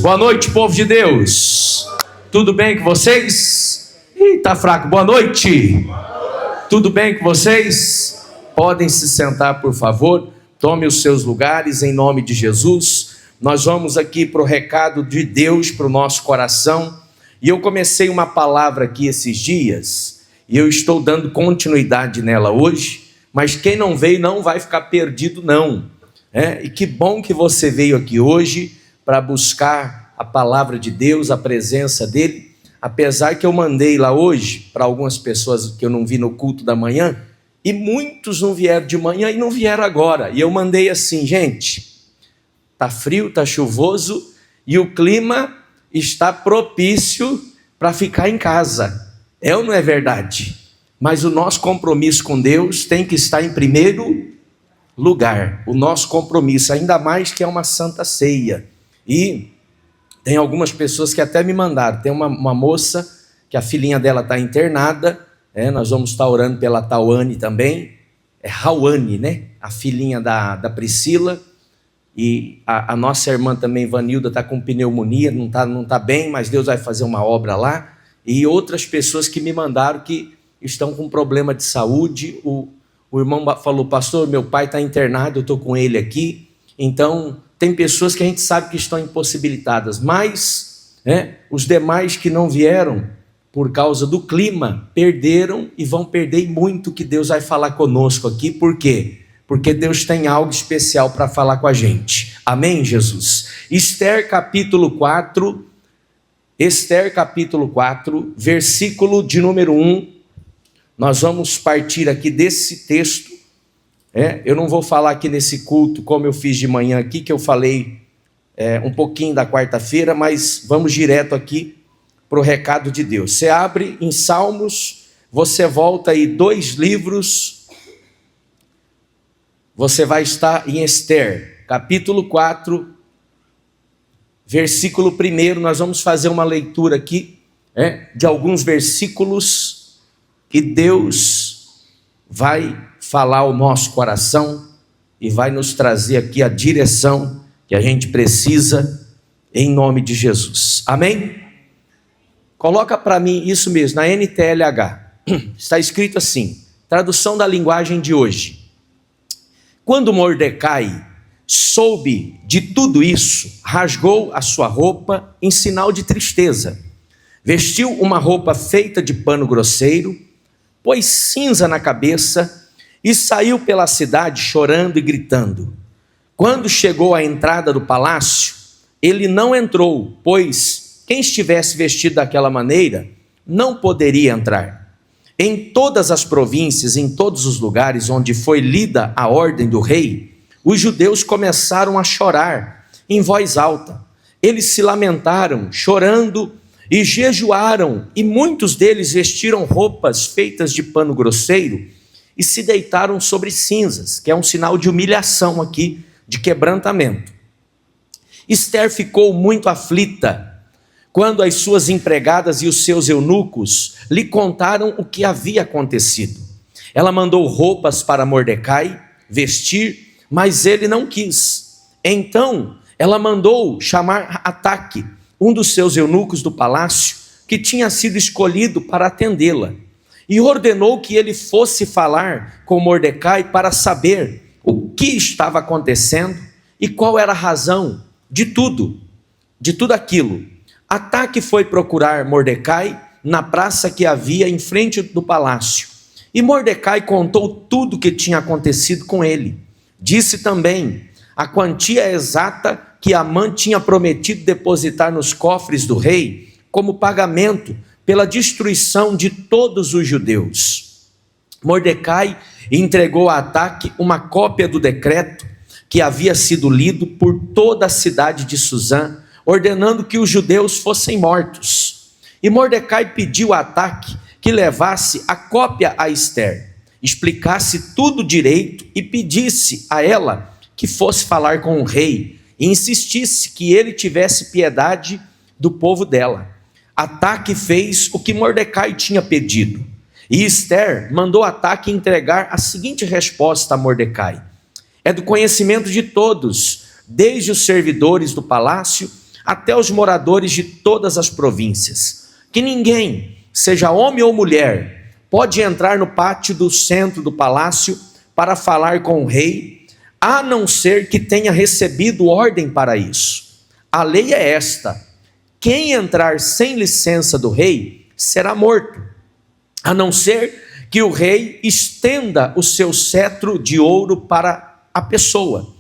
Boa noite, povo de Deus. Tudo bem com vocês? Ih, tá fraco. Boa noite. Tudo bem com vocês? Podem se sentar, por favor. Tome os seus lugares em nome de Jesus. Nós vamos aqui para o recado de Deus para o nosso coração. E eu comecei uma palavra aqui esses dias e eu estou dando continuidade nela hoje. Mas quem não veio não vai ficar perdido, não. E que bom que você veio aqui hoje para buscar a palavra de Deus, a presença dele. Apesar que eu mandei lá hoje para algumas pessoas que eu não vi no culto da manhã, e muitos não vieram de manhã e não vieram agora. E eu mandei assim: gente, tá frio, tá chuvoso e o clima está propício para ficar em casa. É ou não é verdade? Mas o nosso compromisso com Deus tem que estar em primeiro lugar. O nosso compromisso, ainda mais que é uma santa ceia. E tem algumas pessoas que até me mandaram. Tem uma moça que a filhinha dela está internada. Nós vamos estar orando pela Tawane também. É Rawane, né? A filhinha da Priscila. E a nossa irmã também, Vanilda, está com pneumonia. Não tá bem, mas Deus vai fazer uma obra lá. E outras pessoas que me mandaram que estão com problema de saúde. O irmão falou: pastor, meu pai está internado, eu estou com ele aqui. Então, tem pessoas que a gente sabe que estão impossibilitadas, mas os demais que não vieram por causa do clima, perderam e vão perder muito que Deus vai falar conosco aqui. Por quê? Porque Deus tem algo especial para falar com a gente. Amém, Jesus? Esther capítulo 4, versículo de número 1. Nós vamos partir aqui desse texto. Eu não vou falar aqui nesse culto como eu fiz de manhã aqui, que eu falei um pouquinho da quarta-feira, mas vamos direto aqui para o recado de Deus. Você abre em Salmos, você volta aí 2 livros, você vai estar em Esther, capítulo 4, versículo 1. Nós vamos fazer uma leitura aqui de alguns versículos que Deus vai falar ao nosso coração e vai nos trazer aqui a direção que a gente precisa, em nome de Jesus. Amém? Coloca para mim isso mesmo, na NTLH. Está escrito assim, tradução da linguagem de hoje. Quando Mordecai soube de tudo isso, rasgou a sua roupa em sinal de tristeza, vestiu uma roupa feita de pano grosseiro, pôs cinza na cabeça e saiu pela cidade chorando e gritando. Quando chegou à entrada do palácio, ele não entrou, pois quem estivesse vestido daquela maneira não poderia entrar. Em todas as províncias, em todos os lugares onde foi lida a ordem do rei, os judeus começaram a chorar em voz alta. Eles se lamentaram, chorando, e jejuaram, e muitos deles vestiram roupas feitas de pano grosseiro e se deitaram sobre cinzas, que é um sinal de humilhação aqui, de quebrantamento. Esther ficou muito aflita quando as suas empregadas e os seus eunucos lhe contaram o que havia acontecido. Ela mandou roupas para Mordecai vestir, mas ele não quis. Então ela mandou chamar Ataque, um dos seus eunucos do palácio, que tinha sido escolhido para atendê-la, e ordenou que ele fosse falar com Mordecai para saber o que estava acontecendo e qual era a razão de tudo aquilo. Ataque foi procurar Mordecai na praça que havia em frente do palácio, e Mordecai contou tudo o que tinha acontecido com ele. Disse também a quantia exata que Amã tinha prometido depositar nos cofres do rei como pagamento pela destruição de todos os judeus. Mordecai entregou a Ataque uma cópia do decreto que havia sido lido por toda a cidade de Suzã, ordenando que os judeus fossem mortos. E Mordecai pediu a Ataque que levasse a cópia a Esther, explicasse tudo direito e pedisse a ela que fosse falar com o rei e insistisse que ele tivesse piedade do povo dela. Ataque fez o que Mordecai tinha pedido, e Esther mandou Ataque entregar a seguinte resposta a Mordecai: é do conhecimento de todos, desde os servidores do palácio até os moradores de todas as províncias, que ninguém, seja homem ou mulher, pode entrar no pátio do centro do palácio para falar com o rei, a não ser que tenha recebido ordem para isso. A lei é esta: quem entrar sem licença do rei será morto, a não ser que o rei estenda o seu cetro de ouro para a pessoa.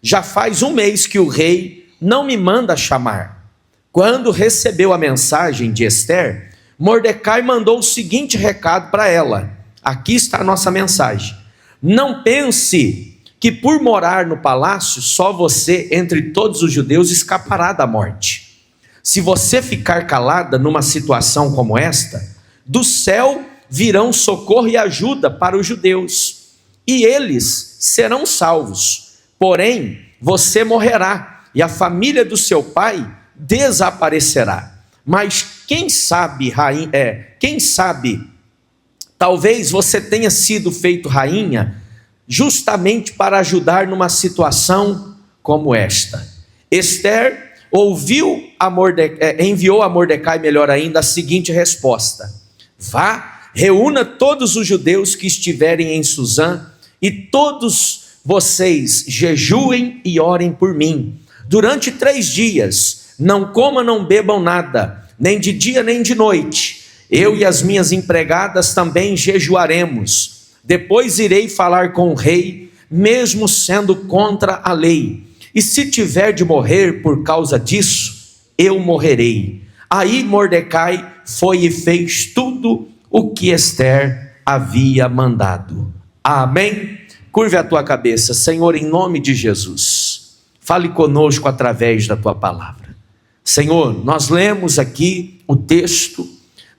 Já faz 1 mês que o rei não me manda chamar. Quando recebeu a mensagem de Ester, Mordecai mandou o seguinte recado para ela. Aqui está a nossa mensagem: não pense que por morar no palácio, só você entre todos os judeus escapará da morte. Se você ficar calada numa situação como esta, do céu virão socorro e ajuda para os judeus, e eles serão salvos. Porém, você morrerá, e a família do seu pai desaparecerá. Mas quem sabe, talvez você tenha sido feito rainha justamente para ajudar numa situação como esta. Ester enviou a Mordecai, melhor ainda, a seguinte resposta: vá, reúna todos os judeus que estiverem em Suzã, e todos vocês jejuem e orem por mim. Durante 3 dias, não comam, não bebam nada, nem de dia nem de noite. Eu e as minhas empregadas também jejuaremos. Depois irei falar com o rei, mesmo sendo contra a lei. E se tiver de morrer por causa disso, eu morrerei. Aí Mordecai foi e fez tudo o que Ester havia mandado. Amém? Curve a tua cabeça. Senhor, em nome de Jesus, fale conosco através da tua palavra. Senhor, nós lemos aqui o texto,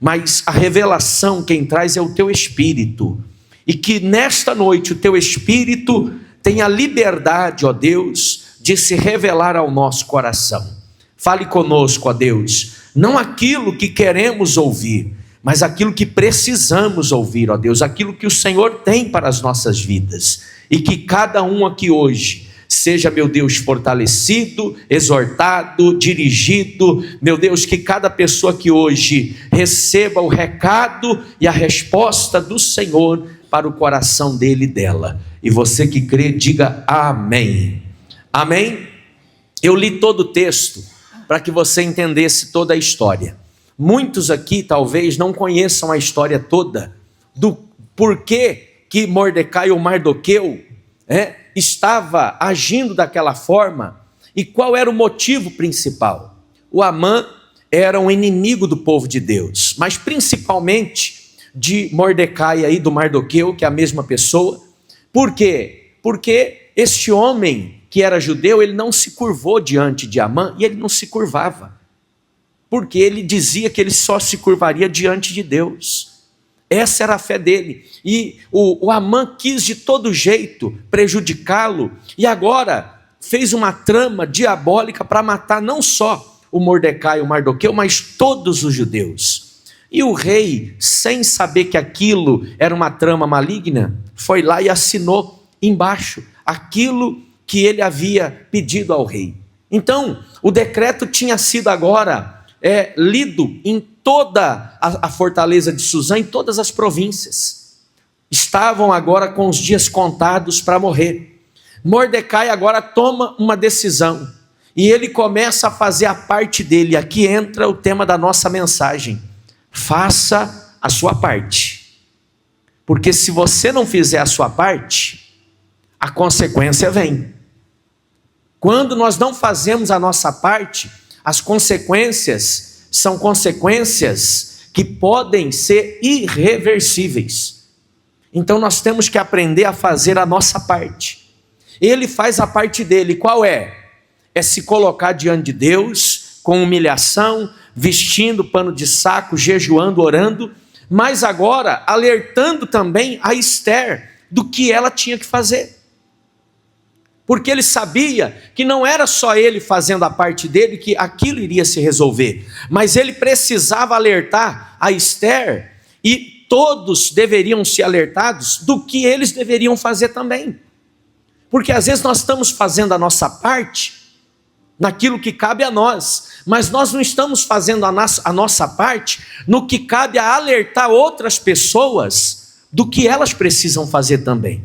mas a revelação quem traz é o teu Espírito. E que nesta noite o teu Espírito tenha liberdade, ó Deus, de se revelar ao nosso coração. Fale conosco, ó Deus, não aquilo que queremos ouvir, mas aquilo que precisamos ouvir, ó Deus, aquilo que o Senhor tem para as nossas vidas. E que cada um aqui hoje seja, meu Deus, fortalecido, exortado, dirigido, meu Deus, que cada pessoa que hoje receba o recado e a resposta do Senhor para o coração dele e dela. E você que crê, diga amém. Amém? Eu li todo o texto para que você entendesse toda a história. Muitos aqui talvez não conheçam a história toda do porquê que Mordecai ou Mardoqueu estava agindo daquela forma e qual era o motivo principal. O Amã era um inimigo do povo de Deus, mas principalmente de Mordecai aí, do Mardoqueu, que é a mesma pessoa. Por quê? Porque este homem que era judeu, ele não se curvou diante de Amã, e ele não se curvava, porque ele dizia que ele só se curvaria diante de Deus. Essa era a fé dele, e o Amã quis de todo jeito prejudicá-lo, e agora fez uma trama diabólica para matar não só o Mordecai e o Mardoqueu, mas todos os judeus. E o rei, sem saber que aquilo era uma trama maligna, foi lá e assinou embaixo aquilo que ele havia pedido ao rei. Então, o decreto tinha sido agora lido em toda a fortaleza de Suzã, em todas as províncias. Estavam agora com os dias contados para morrer. Mordecai agora toma uma decisão, e ele começa a fazer a parte dele. Aqui entra o tema da nossa mensagem: faça a sua parte, porque se você não fizer a sua parte, a consequência vem. Quando nós não fazemos a nossa parte, as consequências são consequências que podem ser irreversíveis. Então nós temos que aprender a fazer a nossa parte. Ele faz a parte dele, qual é? É se colocar diante de Deus com humilhação, vestindo pano de saco, jejuando, orando, mas agora alertando também a Ester do que ela tinha que fazer. Porque ele sabia que não era só ele fazendo a parte dele que aquilo iria se resolver, mas ele precisava alertar a Ester, e todos deveriam ser alertados do que eles deveriam fazer também. Porque às vezes nós estamos fazendo a nossa parte, naquilo que cabe a nós, mas nós não estamos fazendo a nossa parte no que cabe a alertar outras pessoas do que elas precisam fazer também.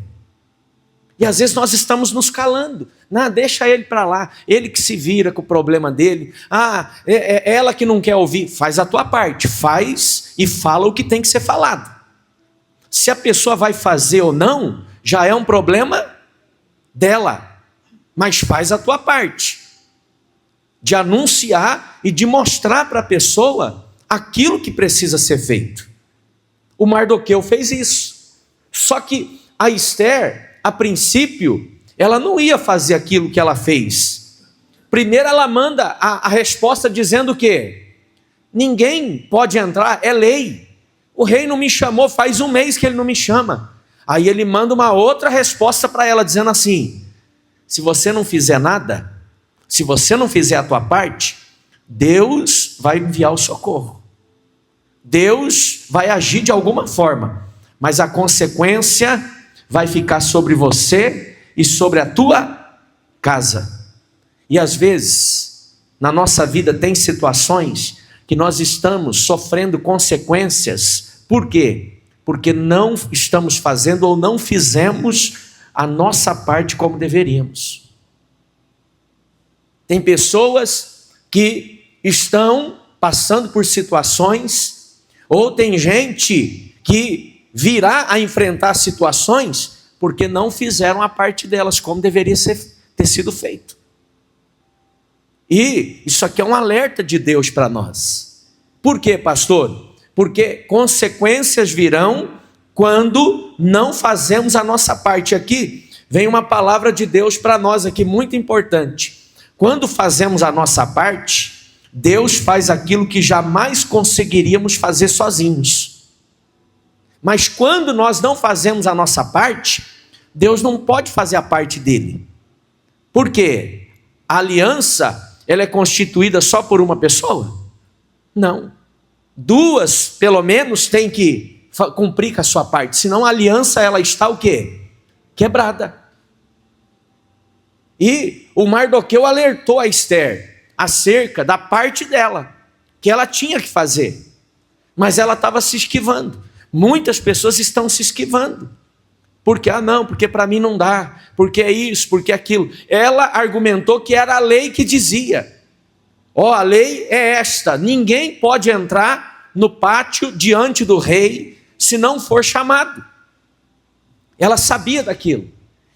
E às vezes nós estamos nos calando. Não, deixa ele para lá, ele que se vira com o problema dele. É ela que não quer ouvir. Faz a tua parte, faz e fala o que tem que ser falado. Se a pessoa vai fazer ou não, já é um problema dela. Mas faz a tua parte, de anunciar e de mostrar para a pessoa aquilo que precisa ser feito. O Mardoqueu fez isso. Só que a Esther, a princípio, ela não ia fazer aquilo que ela fez. Primeiro ela manda a resposta dizendo que ninguém pode entrar, é lei. O rei não me chamou, faz um mês que ele não me chama. Aí ele manda uma outra resposta para ela, dizendo assim: se você não fizer nada, se você não fizer a tua parte, Deus vai enviar o socorro. Deus vai agir de alguma forma, mas a consequência vai ficar sobre você e sobre a tua casa. E às vezes, na nossa vida tem situações que nós estamos sofrendo consequências. Por quê? Porque não estamos fazendo ou não fizemos a nossa parte como deveríamos. Tem pessoas que estão passando por situações, ou tem gente que virá a enfrentar situações porque não fizeram a parte delas como deveria ter sido feito. E isso aqui é um alerta de Deus para nós. Por quê, pastor? Porque consequências virão quando não fazemos a nossa parte. Aqui vem uma palavra de Deus para nós aqui muito importante. Quando fazemos a nossa parte, Deus faz aquilo que jamais conseguiríamos fazer sozinhos. Mas quando nós não fazemos a nossa parte, Deus não pode fazer a parte dele. Por quê? A aliança, ela é constituída só por uma pessoa? Não. Duas, pelo menos, têm que cumprir com a sua parte. Senão a aliança, ela está o quê? Quebrada. E o Mardoqueu alertou a Esther acerca da parte dela, que ela tinha que fazer. Mas ela estava se esquivando. Muitas pessoas estão se esquivando. Porque, não, porque para mim não dá, porque é isso, porque é aquilo. Ela argumentou que era a lei que dizia: a lei é esta, ninguém pode entrar no pátio diante do rei se não for chamado. Ela sabia daquilo.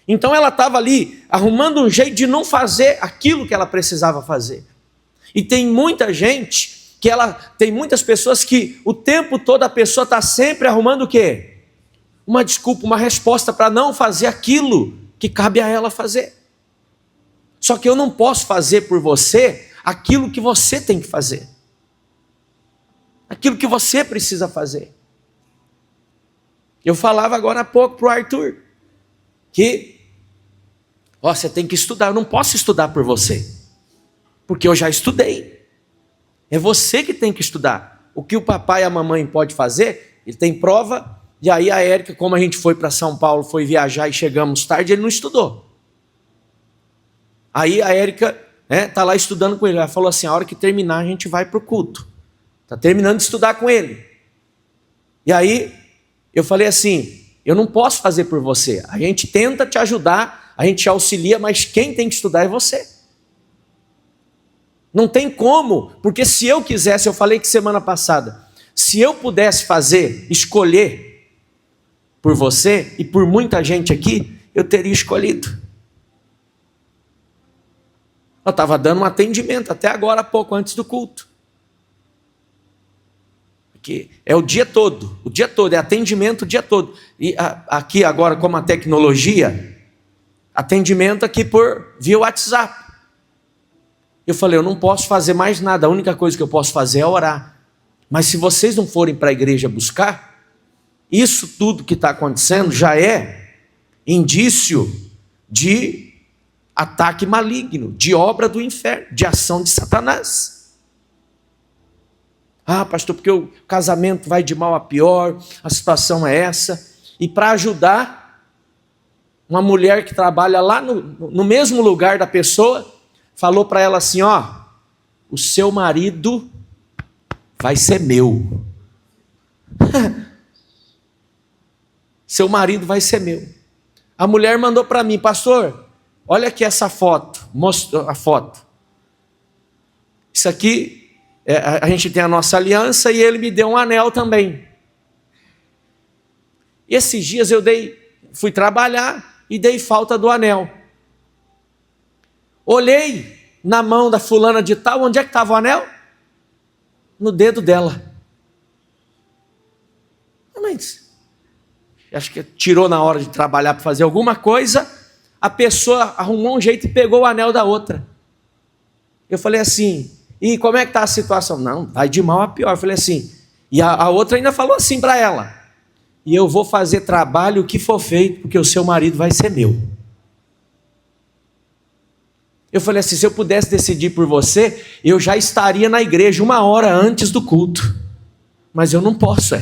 Então ela estava ali arrumando um jeito de não fazer aquilo que ela precisava fazer. E tem muita gente tem muitas pessoas que o tempo todo a pessoa está sempre arrumando o quê? Uma desculpa, uma resposta para não fazer aquilo que cabe a ela fazer. Só que eu não posso fazer por você aquilo que você tem que fazer. Aquilo que você precisa fazer. Eu falava agora há pouco para o Arthur, que você tem que estudar. Eu não posso estudar por você, porque eu já estudei. É você que tem que estudar. O que o papai e a mamãe podem fazer, ele tem prova, e aí a Érica, como a gente foi para São Paulo, foi viajar e chegamos tarde, ele não estudou. Aí a Érica está lá estudando com ele. Ela falou assim: a hora que terminar a gente vai para o culto. Está terminando de estudar com ele. E aí eu falei assim: eu não posso fazer por você. A gente tenta te ajudar, a gente te auxilia, mas quem tem que estudar é você. Não tem como, porque se eu quisesse, eu falei que semana passada, se eu pudesse escolher por você e por muita gente aqui, eu teria escolhido. Eu estava dando um atendimento até agora há pouco, antes do culto. Aqui é o dia todo, é atendimento o dia todo. E aqui agora, como a tecnologia, atendimento aqui via WhatsApp. Eu falei: eu não posso fazer mais nada, a única coisa que eu posso fazer é orar. Mas se vocês não forem para a igreja buscar, isso tudo que está acontecendo já é indício de ataque maligno, de obra do inferno, de ação de Satanás. Pastor, porque o casamento vai de mal a pior, a situação é essa. E para ajudar, uma mulher que trabalha lá no mesmo lugar da pessoa, falou para ela assim: ó, o seu marido vai ser meu. Seu marido vai ser meu. A mulher mandou para mim: pastor, olha aqui essa foto. Mostrou a foto. Isso aqui, a gente tem a nossa aliança e ele me deu um anel também. E esses dias fui trabalhar e dei falta do anel. Olhei na mão da fulana de tal, onde é que estava o anel? No dedo dela. Mas acho que tirou na hora de trabalhar para fazer alguma coisa, a pessoa arrumou um jeito e pegou o anel da outra. Eu falei assim: e como é que está a situação? Não, vai de mal a pior. Eu falei assim, e a outra ainda falou assim para ela: e eu vou fazer trabalho o que for feito, porque o seu marido vai ser meu. Eu falei assim: se eu pudesse decidir por você, eu já estaria na igreja 1 hora antes do culto. Mas eu não posso,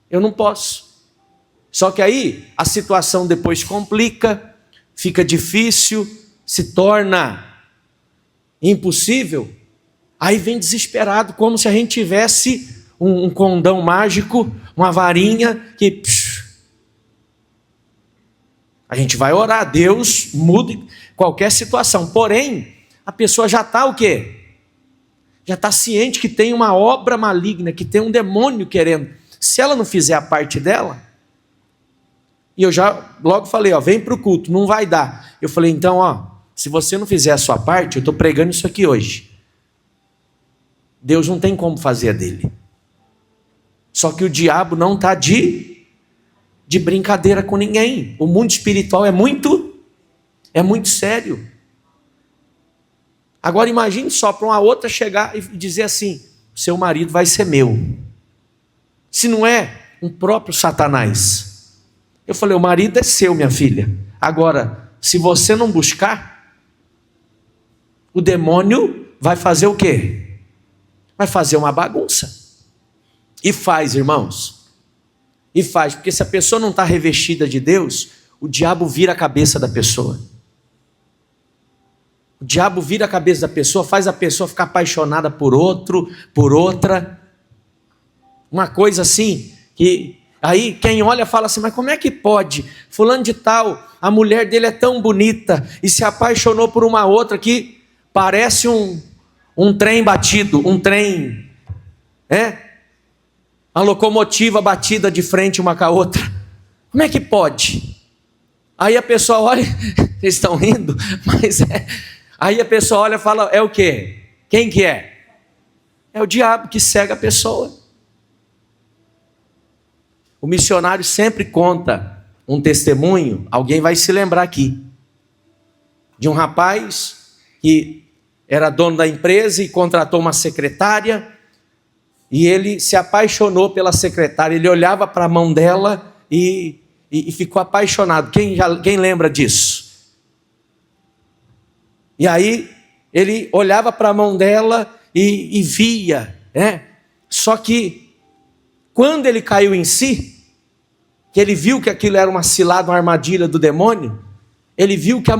Eu não posso. Só que aí a situação depois complica, fica difícil, se torna impossível. Aí vem desesperado, como se a gente tivesse um condão mágico, uma varinha que... A gente vai orar, Deus mude qualquer situação. Porém, a pessoa já está o quê? Já está ciente que tem uma obra maligna, que tem um demônio querendo. Se ela não fizer a parte dela, e eu já logo falei, vem para o culto, não vai dar. Eu falei, então, se você não fizer a sua parte, eu estou pregando isso aqui hoje. Deus não tem como fazer a dele. Só que o diabo não está de brincadeira com ninguém. O mundo espiritual é muito sério. Agora imagine só para uma outra chegar e dizer assim: seu marido vai ser meu. Se não é um próprio Satanás. Eu falei, o marido é seu, minha filha. Agora, se você não buscar, o demônio vai fazer o quê? Vai fazer uma bagunça. E faz, irmãos. E faz, porque se a pessoa não está revestida de Deus, o diabo vira a cabeça da pessoa. O diabo vira a cabeça da pessoa, faz a pessoa ficar apaixonada por outro, por outra. Uma coisa assim, que aí quem olha fala assim, mas como é que pode? Fulano de tal, a mulher dele é tão bonita e se apaixonou por uma outra que parece um trem batido, um trem, a locomotiva batida de frente uma com a outra. Como é que pode? Aí a pessoa olha, vocês estão rindo, mas aí a pessoa olha e fala, é o quê? Quem que é? É o diabo que cega a pessoa. O missionário sempre conta um testemunho, alguém vai se lembrar aqui, de um rapaz que era dono da empresa e contratou uma secretária, e ele se apaixonou pela secretária, ele olhava para a mão dela e ficou apaixonado. Quem lembra disso? E aí ele olhava para a mão dela e via, Só que quando ele caiu em si, que ele viu que aquilo era uma cilada, uma armadilha do demônio, ele viu que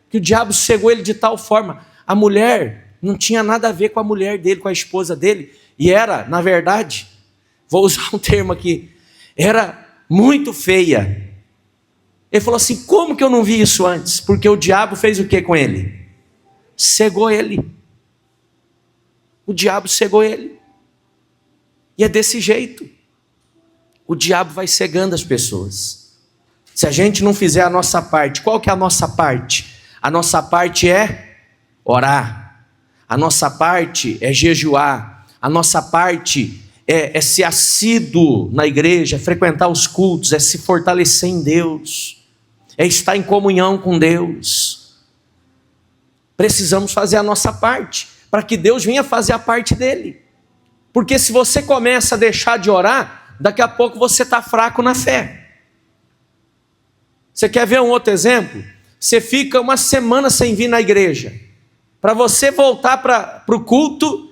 que o diabo cegou ele de tal forma, a mulher não tinha nada a ver com a mulher dele, com a esposa dele, e era, na verdade, vou usar um termo aqui, era muito feia. Ele falou assim, como que eu não vi isso antes? Porque o diabo fez o que com ele? Cegou ele. O diabo cegou ele. E é desse jeito. O diabo vai cegando as pessoas. Se a gente não fizer a nossa parte, qual que é a nossa parte? A nossa parte é orar. A nossa parte é jejuar. A nossa parte é ser assíduo na igreja, é frequentar os cultos, é se fortalecer em Deus, é estar em comunhão com Deus. Precisamos fazer a nossa parte, para que Deus venha fazer a parte dele. Porque se você começa a deixar de orar, daqui a pouco você está fraco na fé. Você quer ver um outro exemplo? Você fica 1 semana sem vir na igreja. Para você voltar para o culto,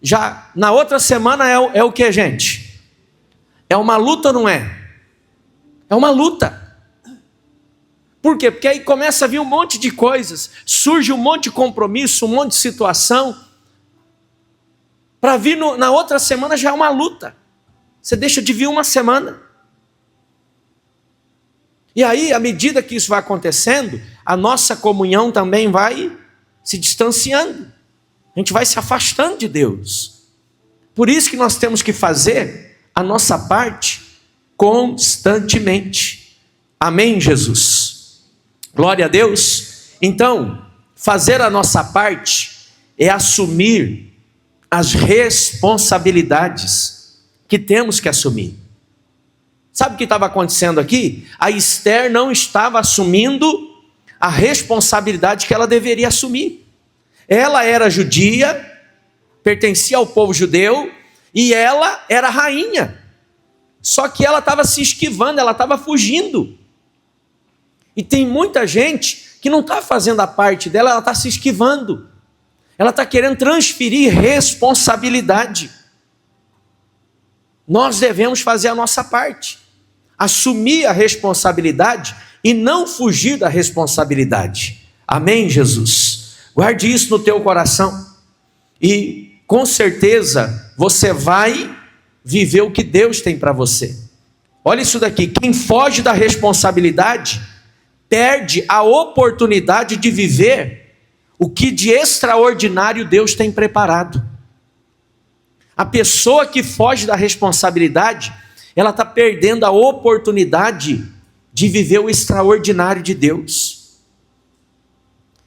já na outra semana é o que, gente? É uma luta ou não é? É uma luta. Por quê? Porque aí começa a vir um monte de coisas, surge um monte de compromisso, um monte de situação. Para vir na outra semana já é uma luta. Você deixa de vir uma semana. E aí, à medida que isso vai acontecendo, a nossa comunhão também vai se distanciando. A gente vai se afastando de Deus. Por isso que nós temos que fazer a nossa parte constantemente. Amém, Jesus? Glória a Deus. Então, fazer a nossa parte é assumir as responsabilidades que temos que assumir. Sabe o que estava acontecendo aqui? A Esther não estava assumindo a responsabilidade que ela deveria assumir. Ela era judia, pertencia ao povo judeu, e ela era rainha. Só que ela estava se esquivando, ela estava fugindo. E tem muita gente que não está fazendo a parte dela, ela está se esquivando. Ela está querendo transferir responsabilidade. Nós devemos fazer a nossa parte. Assumir a responsabilidade e não fugir da responsabilidade. Amém, Jesus? Guarde isso no teu coração. E com certeza você vai viver o que Deus tem para você. Olha isso daqui. Quem foge da responsabilidade perde a oportunidade de viver o que de extraordinário Deus tem preparado. A pessoa que foge da responsabilidade, ela está perdendo a oportunidade de viver o extraordinário de Deus.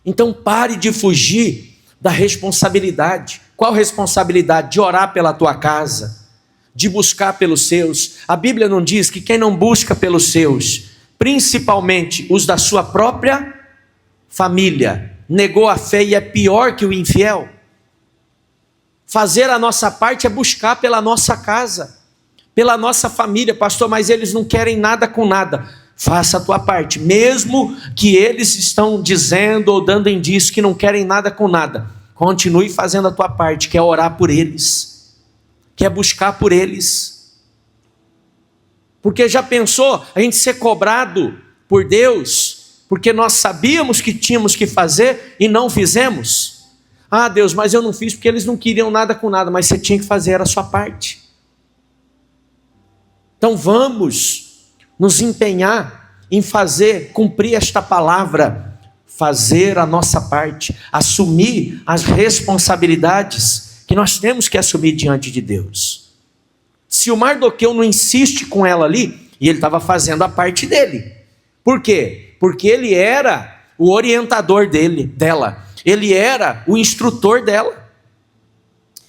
Então pare de fugir da responsabilidade. Qual responsabilidade? De orar pela tua casa, de buscar pelos seus. A Bíblia não diz que quem não busca pelos seus, principalmente os da sua própria família, negou a fé e é pior que o infiel? Fazer a nossa parte é buscar pela nossa casa, pela nossa família. Pastor, mas eles não querem nada com nada. Faça a tua parte, mesmo que eles estão dizendo ou dando indício que não querem nada com nada. Continue fazendo a tua parte, que é orar por eles, que é buscar por eles. Porque já pensou a gente ser cobrado por Deus, porque nós sabíamos que tínhamos que fazer e não fizemos? Ah, Deus, mas eu não fiz porque eles não queriam nada com nada, mas você tinha que fazer a sua parte. Então vamos nos empenhar em cumprir esta palavra, fazer a nossa parte, assumir as responsabilidades que nós temos que assumir diante de Deus. Se o Mardoqueu não insiste com ela ali, e ele estava fazendo a parte dele. Por quê? Porque ele era o orientador dela, ele era o instrutor dela,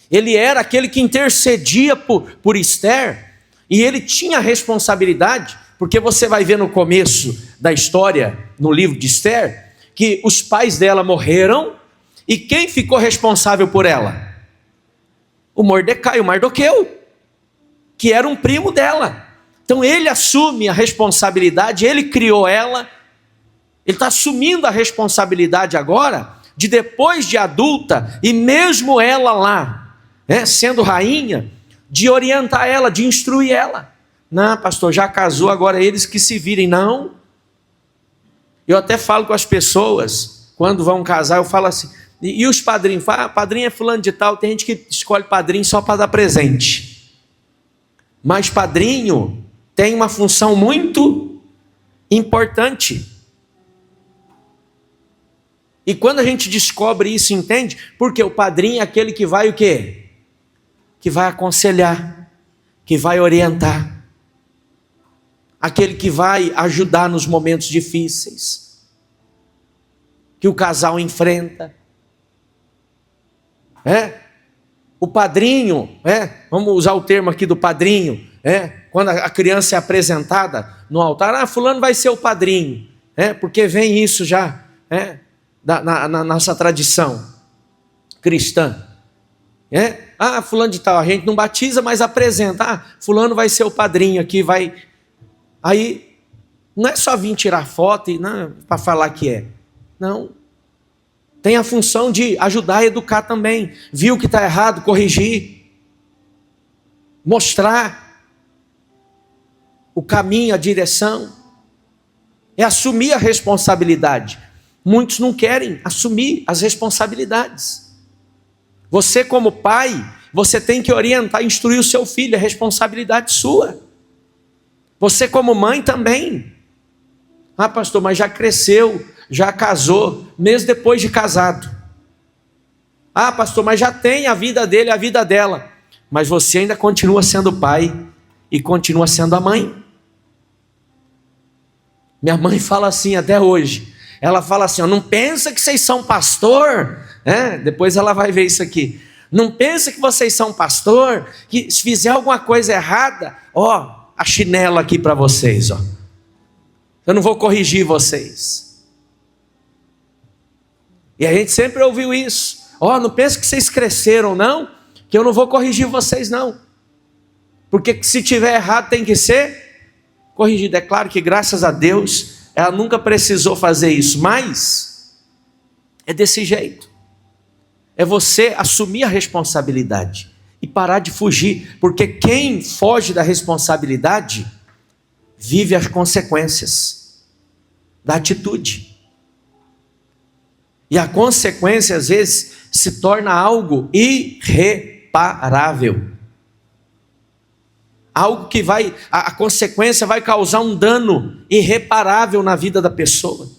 ele era aquele que intercedia por Esther, e ele tinha a responsabilidade, porque você vai ver no começo da história, no livro de Esther, que os pais dela morreram, e quem ficou responsável por ela? O Mordecai, o Mardoqueu, que era um primo dela. Então ele assume a responsabilidade, ele criou ela, ele está assumindo a responsabilidade agora, de depois de adulta, e mesmo ela lá, sendo rainha, de orientar ela, de instruir ela. Não, pastor, já casou, agora eles que se virem. Não. Eu até falo com as pessoas, quando vão casar, eu falo assim, e os padrinhos? Padrinho é fulano de tal. Tem gente que escolhe padrinho só para dar presente. Mas padrinho tem uma função muito importante. E quando a gente descobre isso, entende? Porque o padrinho é aquele que vai o quê? Que vai aconselhar, que vai orientar, aquele que vai ajudar nos momentos difíceis, que o casal enfrenta. O padrinho, vamos usar o termo aqui do padrinho, quando a criança é apresentada no altar, fulano vai ser o padrinho, porque vem isso já, na nossa tradição cristã. Fulano de tal, a gente não batiza, mas apresenta, fulano vai ser o padrinho aqui, vai. Aí, não é só vir tirar foto para falar que é, não. Tem a função de ajudar a educar também, viu que está errado, corrigir, mostrar o caminho, a direção. é assumir a responsabilidade. Muitos não querem assumir as responsabilidades. Você, como pai, você tem que orientar, instruir o seu filho, é responsabilidade sua. Você, como mãe, também. Ah, pastor, mas já cresceu, já casou, mesmo depois de casado. Ah, pastor, mas já tem a vida dele, a vida dela. Mas você ainda continua sendo pai e continua sendo a mãe. Minha mãe fala assim até hoje. Ela fala assim, ó, não pensa que vocês são pastor. Depois ela vai ver isso aqui. Não pensa que vocês são pastor, que se fizer alguma coisa errada, ó, a chinela aqui para vocês, ó. Eu não vou corrigir vocês. E a gente sempre ouviu isso. Ó, não pensa que vocês cresceram, não, que eu não vou corrigir vocês, não. Porque se tiver errado tem que ser corrigido. É claro que graças a Deus ela nunca precisou fazer isso, mas é desse jeito. É você assumir a responsabilidade e parar de fugir, porque quem foge da responsabilidade vive as consequências da atitude. E a consequência às vezes se torna algo irreparável. Algo que a consequência vai causar um dano irreparável na vida da pessoa.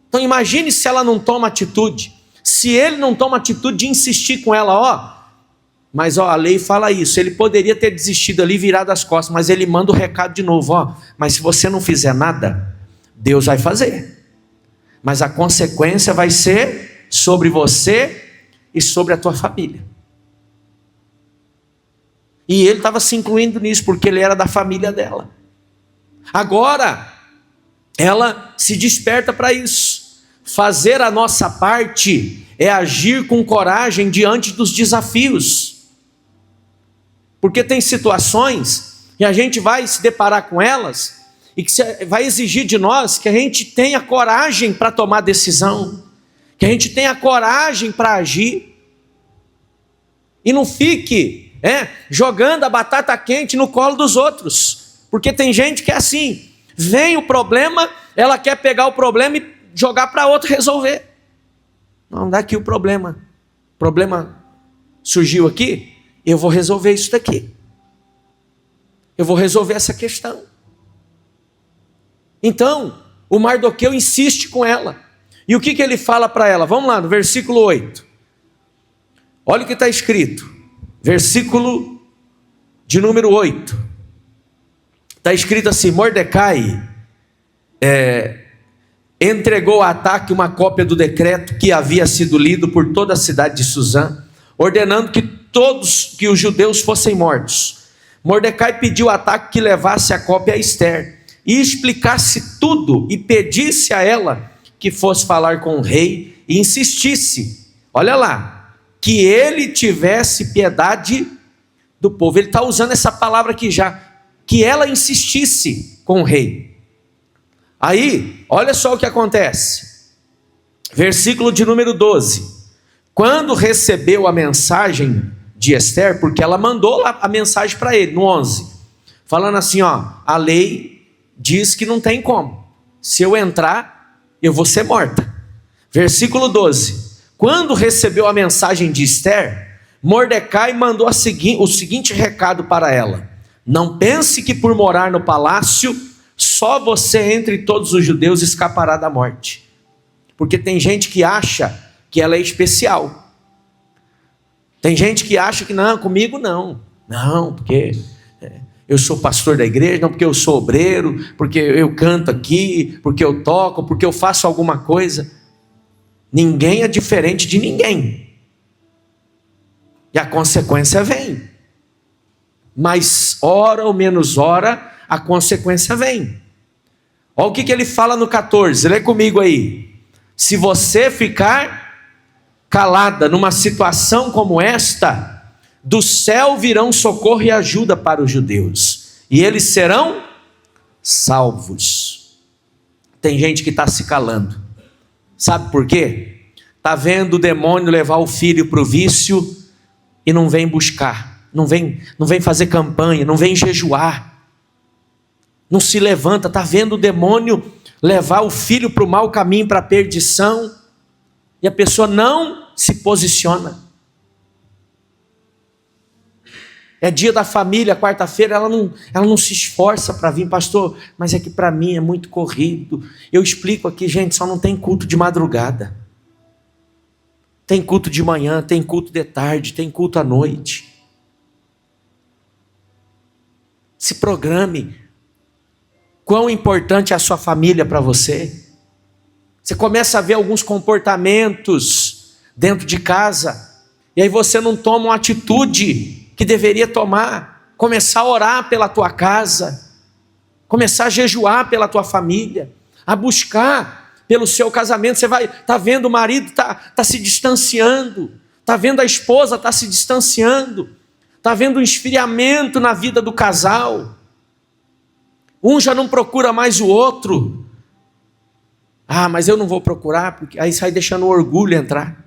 Então imagine se ela não toma atitude, se ele não toma atitude de insistir com ela, ó, mas ó, a lei fala isso, ele poderia ter desistido ali, virado as costas, mas ele manda o recado de novo, ó, mas se você não fizer nada, Deus vai fazer. Mas a consequência vai ser sobre você e sobre a tua família. E ele estava se incluindo nisso, porque ele era da família dela. Agora, ela se desperta para isso. Fazer a nossa parte é agir com coragem diante dos desafios. Porque tem situações que a gente vai se deparar com elas e que vai exigir de nós que a gente tenha coragem para tomar decisão, que a gente tenha coragem para agir. E não fique jogando a batata quente no colo dos outros, porque tem gente que é assim, vem o problema, ela quer pegar o problema e jogar para outro resolver. Não, dá aqui o problema surgiu aqui, eu vou resolver isso daqui, eu vou resolver essa questão. Então o Mardoqueu insiste com ela, e o que ele fala para ela? Vamos lá no versículo 8, olha o que está escrito. Versículo de número 8, está escrito assim: Mordecai entregou a Ataque uma cópia do decreto que havia sido lido por toda a cidade de Susã, ordenando que os judeus fossem mortos. Mordecai pediu a Ataque que levasse a cópia a Ester e explicasse tudo e pedisse a ela que fosse falar com o rei e insistisse, olha lá, que ele tivesse piedade do povo. Ele está usando essa palavra aqui já, que ela insistisse com o rei. Aí, olha só o que acontece, versículo de número 12, quando recebeu a mensagem de Ester, porque ela mandou lá a mensagem para ele, no 11, falando assim, ó, a lei diz que não tem como, se eu entrar, eu vou ser morta. Versículo 12, quando recebeu a mensagem de Ester, Mordecai mandou o seguinte recado para ela: não pense que por morar no palácio, só você entre todos os judeus escapará da morte. Porque tem gente que acha que ela é especial. Tem gente que acha que não, comigo não. Não, porque eu sou pastor da igreja, não porque eu sou obreiro, porque eu canto aqui, porque eu toco, porque eu faço alguma coisa. Ninguém é diferente de ninguém. E a consequência vem. Mas hora ou menos hora, a consequência vem. Olha o que ele fala no 14, lê comigo aí. Se você ficar calada numa situação como esta, do céu virão socorro e ajuda para os judeus, e eles serão salvos. Tem gente que está se calando. Sabe por quê? Está vendo o demônio levar o filho para o vício e não vem buscar, não vem fazer campanha, não vem jejuar, não se levanta, está vendo o demônio levar o filho para o mau caminho, para a perdição, e a pessoa não se posiciona. É dia da família, quarta-feira, ela não se esforça para vir, pastor, mas é que para mim é muito corrido. Eu explico aqui, gente, só não tem culto de madrugada. Tem culto de manhã, tem culto de tarde, tem culto à noite. Se programe. Quão importante é a sua família para você? Você começa a ver alguns comportamentos dentro de casa, e aí você não toma uma atitude que deveria tomar. Começar a orar pela tua casa, começar a jejuar pela tua família, a buscar pelo seu casamento. Você vai, tá vendo o marido tá se distanciando, tá vendo a esposa tá se distanciando, tá vendo um esfriamento na vida do casal. Um já não procura mais o outro. Ah, mas eu não vou procurar, porque aí sai deixando o orgulho entrar.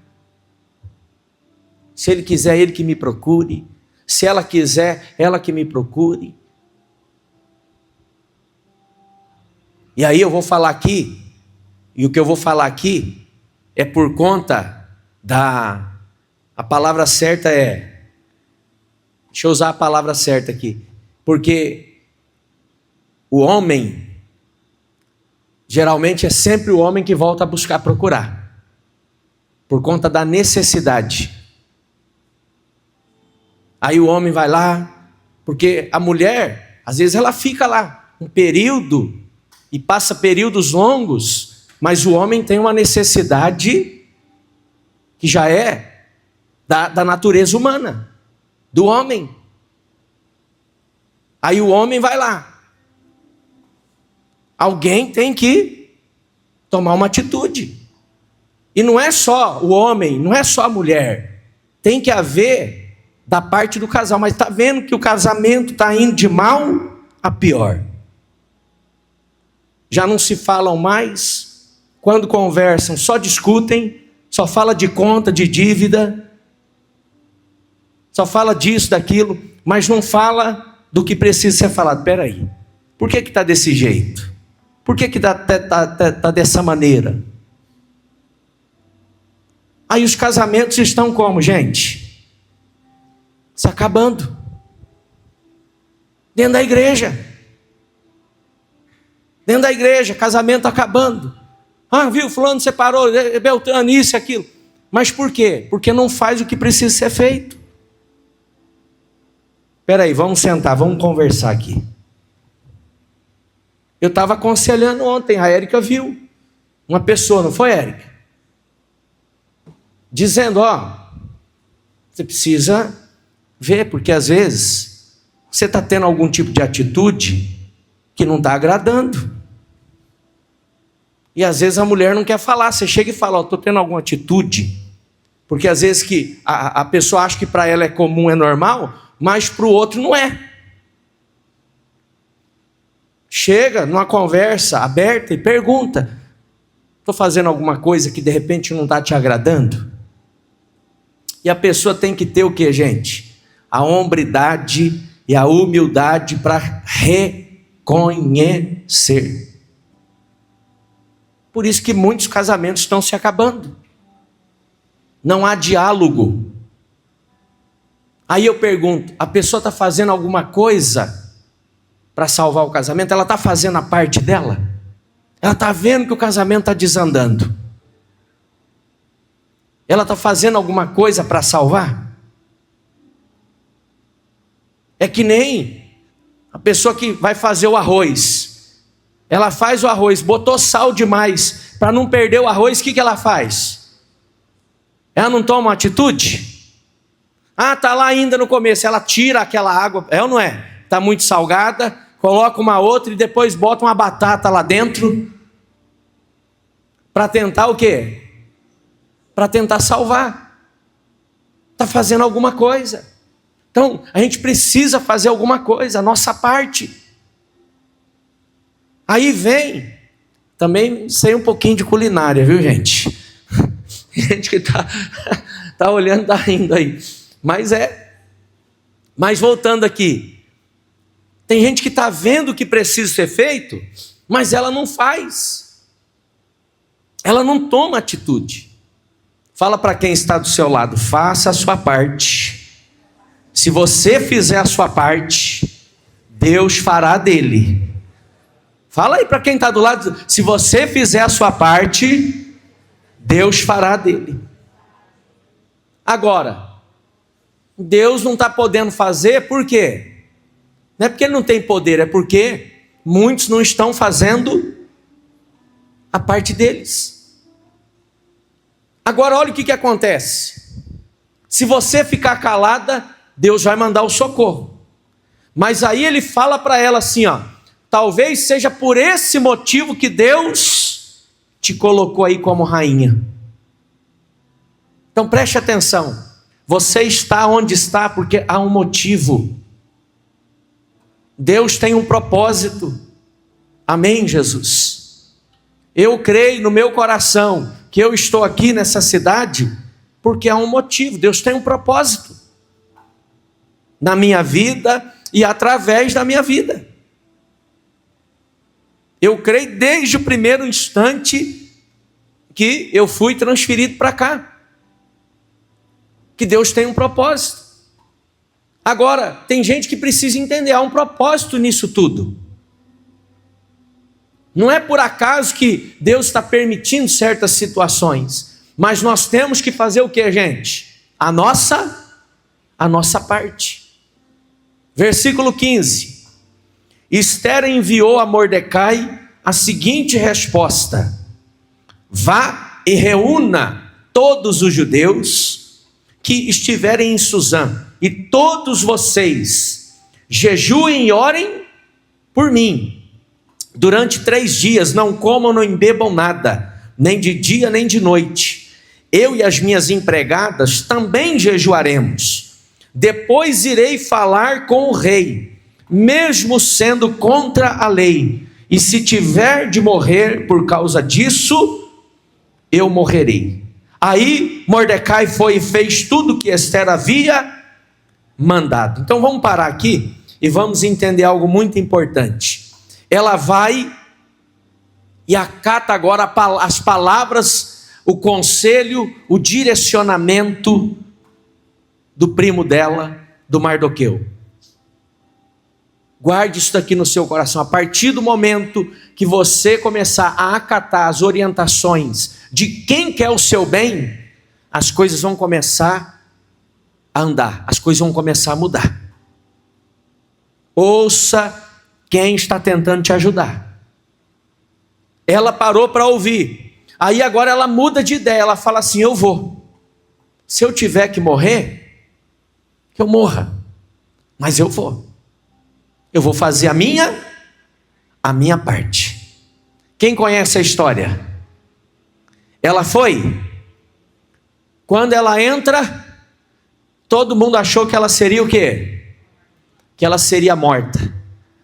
Se ele quiser, ele que me procure. Se ela quiser, ela que me procure. E aí eu vou falar aqui, e o que eu vou falar aqui é por conta a palavra certa deixa eu usar a palavra certa aqui, porque o homem, geralmente é sempre o homem que volta a buscar procurar, por conta da necessidade. Aí o homem vai lá, porque a mulher, às vezes ela fica lá um período, e passa períodos longos, mas o homem tem uma necessidade que já é da natureza humana, do homem. Aí o homem vai lá. Alguém tem que tomar uma atitude. E não é só o homem, não é só a mulher. Tem que haver da parte do casal. Mas está vendo que o casamento está indo de mal a pior. Já não se falam mais. Quando conversam, só discutem. Só fala de conta, de dívida. Só fala disso, daquilo. Mas não fala do que precisa ser falado. Espera aí. Por que está desse jeito? Por que está dessa maneira? Aí os casamentos estão como, gente? Se acabando. Dentro da igreja. Dentro da igreja, casamento acabando. Ah, viu, fulano separou, Beltrano, isso e aquilo. Mas por quê? Porque não faz o que precisa ser feito. Espera aí, vamos sentar, vamos conversar aqui. Eu estava aconselhando ontem, a Érica viu. Uma pessoa, não foi, Érica? Dizendo, você precisa ver, porque às vezes você está tendo algum tipo de atitude que não está agradando. E às vezes a mulher não quer falar. Você chega e fala, estou tendo alguma atitude. Porque às vezes que a pessoa acha que para ela é comum, é normal, mas para o outro não é. Chega numa conversa aberta e pergunta, estou fazendo alguma coisa que de repente não está te agradando? E a pessoa tem que ter o que, gente? A hombridade e a humildade para reconhecer. Por isso que muitos casamentos estão se acabando. Não há diálogo. Aí eu pergunto, a pessoa está fazendo alguma coisa para salvar o casamento? Ela está fazendo a parte dela? Ela está vendo que o casamento está desandando? Ela está fazendo alguma coisa para salvar? É que nem a pessoa que vai fazer o arroz. Ela faz o arroz, botou sal demais, para não perder o arroz, o que ela faz? Ela não toma uma atitude? Está lá ainda no começo, ela tira aquela água, é ou não é? Está muito salgada, coloca uma outra e depois bota uma batata lá dentro, para tentar o quê? Para tentar salvar. Está fazendo alguma coisa. Então, a gente precisa fazer alguma coisa, a nossa parte. Aí vem, também sei um pouquinho de culinária, viu, gente? Gente que está olhando, está rindo aí. Mas voltando aqui. Tem gente que está vendo o que precisa ser feito, mas ela não faz. Ela não toma atitude. Fala para quem está do seu lado, faça a sua parte. Se você fizer a sua parte, Deus fará dele. Fala aí para quem está do lado, se você fizer a sua parte, Deus fará dele. Agora, Deus não está podendo fazer, por quê? Não é porque ele não tem poder, é porque muitos não estão fazendo a parte deles. Agora olha o que acontece. Se você ficar calada, Deus vai mandar o socorro. Mas aí ele fala para ela assim, ó, talvez seja por esse motivo que Deus te colocou aí como rainha. Então preste atenção, você está onde está porque há um motivo. Deus tem um propósito. Amém, Jesus? Eu creio no meu coração que eu estou aqui nessa cidade porque há um motivo. Deus tem um propósito na minha vida e através da minha vida. Eu creio desde o primeiro instante que eu fui transferido para cá, que Deus tem um propósito. Agora, tem gente que precisa entender, há um propósito nisso tudo. Não é por acaso que Deus está permitindo certas situações, mas nós temos que fazer o que, gente? A nossa parte. Versículo 15. Esther enviou a Mordecai a seguinte resposta: vá e reúna todos os judeus que estiverem em Suzã, e todos vocês jejuem e orem por mim. Durante 3 dias não comam, não bebam nada, nem de dia nem de noite. Eu e as minhas empregadas também jejuaremos. Depois irei falar com o rei, mesmo sendo contra a lei. E se tiver de morrer por causa disso, eu morrerei. Aí Mordecai foi e fez tudo o que Esther havia mandado. Então vamos parar aqui e vamos entender algo muito importante. Ela vai e acata agora as palavras, o conselho, o direcionamento do primo dela, do Mardoqueu. Guarde isso daqui no seu coração. A partir do momento que você começar a acatar as orientações de quem quer o seu bem, as coisas vão começar a andar, as coisas vão começar a mudar. Ouça quem está tentando te ajudar. Ela parou para ouvir, aí agora ela muda de ideia, ela fala assim: eu vou, se eu tiver que morrer, que eu morra, mas eu vou fazer a minha parte. Quem conhece a história? Ela foi, quando ela entra, todo mundo achou que ela seria o quê? Que ela seria morta.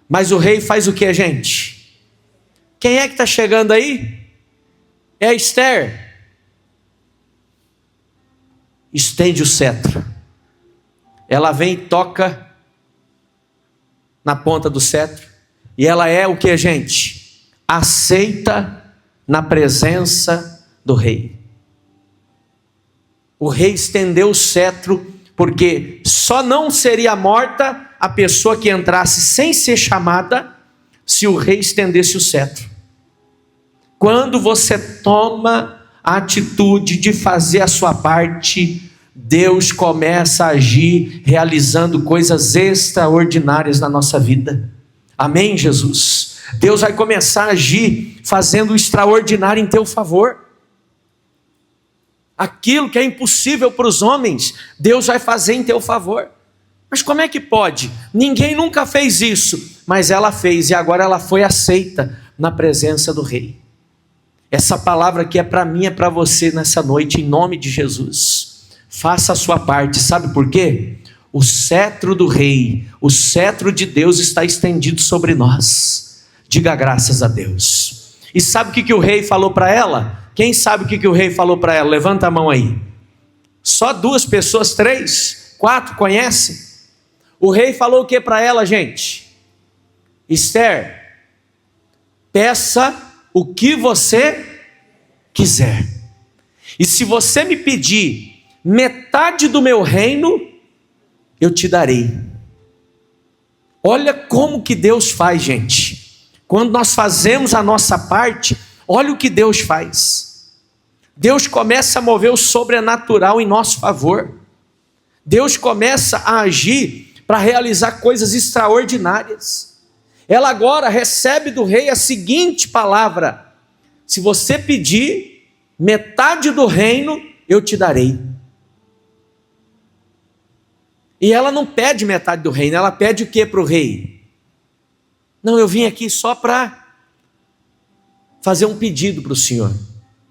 Mas o rei faz o que, gente? Quem é que está chegando aí? É a Esther. Estende o cetro. Ela vem e toca na ponta do cetro. E ela é o que, gente? Aceita na presença do rei. O rei estendeu o cetro, porque só não seria morta a pessoa que entrasse sem ser chamada, se o rei estendesse o cetro. Quando você toma a atitude de fazer a sua parte, Deus começa a agir, realizando coisas extraordinárias na nossa vida. Amém, Jesus? Deus vai começar a agir, fazendo o extraordinário em teu favor. Aquilo que é impossível para os homens, Deus vai fazer em teu favor. Mas como é que pode? Ninguém nunca fez isso, mas ela fez, e agora ela foi aceita na presença do rei. Essa palavra aqui é para mim, é para você nessa noite, em nome de Jesus. Faça a sua parte, sabe por quê? O cetro do rei, o cetro de Deus está estendido sobre nós. Diga graças a Deus. E sabe o que o rei falou para ela? Quem sabe o que o rei falou para ela? Levanta a mão aí. Só 2 pessoas, 3, 4 conhecem? O rei falou o que para ela, gente? Esther, peça o que você quiser. E se você me pedir metade do meu reino, eu te darei. Olha como que Deus faz, gente. Quando nós fazemos a nossa parte, olha o que Deus faz. Deus começa a mover o sobrenatural em nosso favor. Deus começa a agir para realizar coisas extraordinárias. Ela agora recebe do rei a seguinte palavra: se você pedir metade do reino, eu te darei. E ela não pede metade do reino, ela pede o que para o rei? Não, eu vim aqui só para fazer um pedido para o Senhor.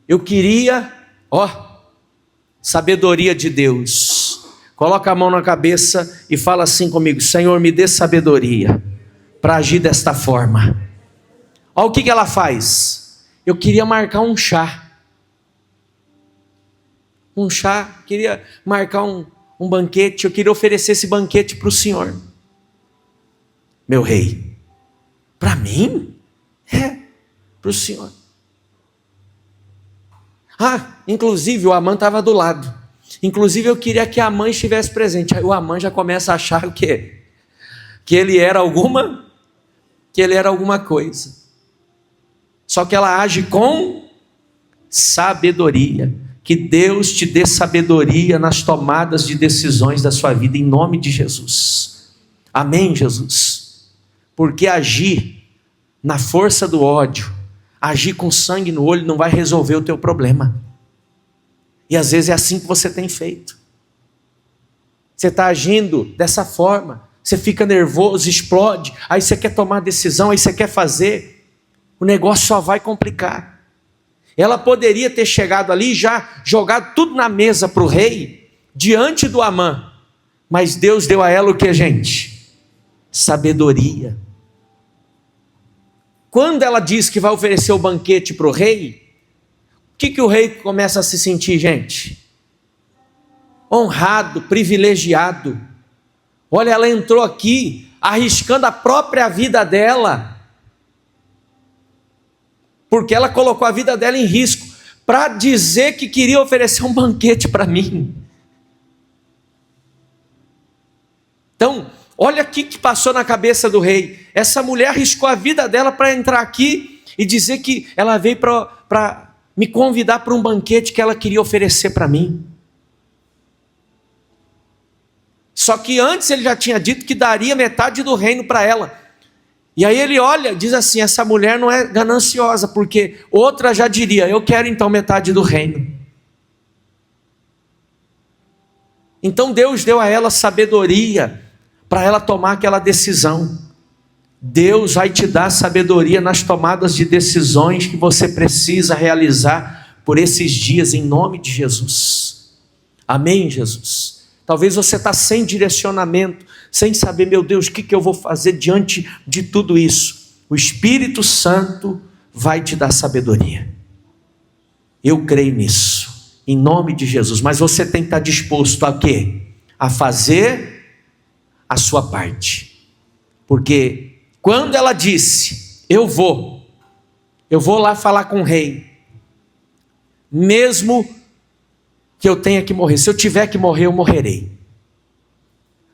Eu queria, sabedoria de Deus. Coloca a mão na cabeça e fala assim comigo: Senhor, me dê sabedoria para agir desta forma. Olha o que ela faz. Eu queria marcar um chá. Queria marcar um banquete, eu queria oferecer esse banquete para o Senhor. Meu rei, para mim? Para o Senhor. Inclusive o Amã estava do lado. Inclusive eu queria que a Amã estivesse presente. Aí o Amã já começa a achar o quê? Que ele era alguma coisa. Só que ela age com sabedoria. Que Deus te dê sabedoria nas tomadas de decisões da sua vida, em nome de Jesus. Amém, Jesus? Porque agir na força do ódio, agir com sangue no olho, não vai resolver o teu problema. E às vezes é assim que você tem feito. Você está agindo dessa forma, você fica nervoso, explode, aí você quer tomar decisão, aí você quer fazer, o negócio só vai complicar. Ela poderia ter chegado ali e já jogado tudo na mesa para o rei, diante do Amã. Mas Deus deu a ela o que, gente? Sabedoria. Quando ela diz que vai oferecer o banquete para o rei, o que o rei começa a se sentir, gente? Honrado, privilegiado. Olha, ela entrou aqui arriscando a própria vida dela, porque ela colocou a vida dela em risco, para dizer que queria oferecer um banquete para mim. Então, olha o que passou na cabeça do rei. Essa mulher arriscou a vida dela para entrar aqui e dizer que ela veio para me convidar para um banquete que ela queria oferecer para mim. Só que antes ele já tinha dito que daria metade do reino para ela. E aí ele olha, diz assim: essa mulher não é gananciosa, porque outra já diria: eu quero então metade do reino. Então Deus deu a ela sabedoria para ela tomar aquela decisão. Deus vai te dar sabedoria nas tomadas de decisões que você precisa realizar por esses dias, em nome de Jesus. Amém, Jesus? Talvez você está sem direcionamento, sem saber, meu Deus, o que eu vou fazer diante de tudo isso. O Espírito Santo vai te dar sabedoria. Eu creio nisso, em nome de Jesus. Mas você tem que estar disposto a quê? A fazer a sua parte. Porque quando ela disse: eu vou lá falar com o rei, mesmo que eu tenha que morrer, se eu tiver que morrer, eu morrerei.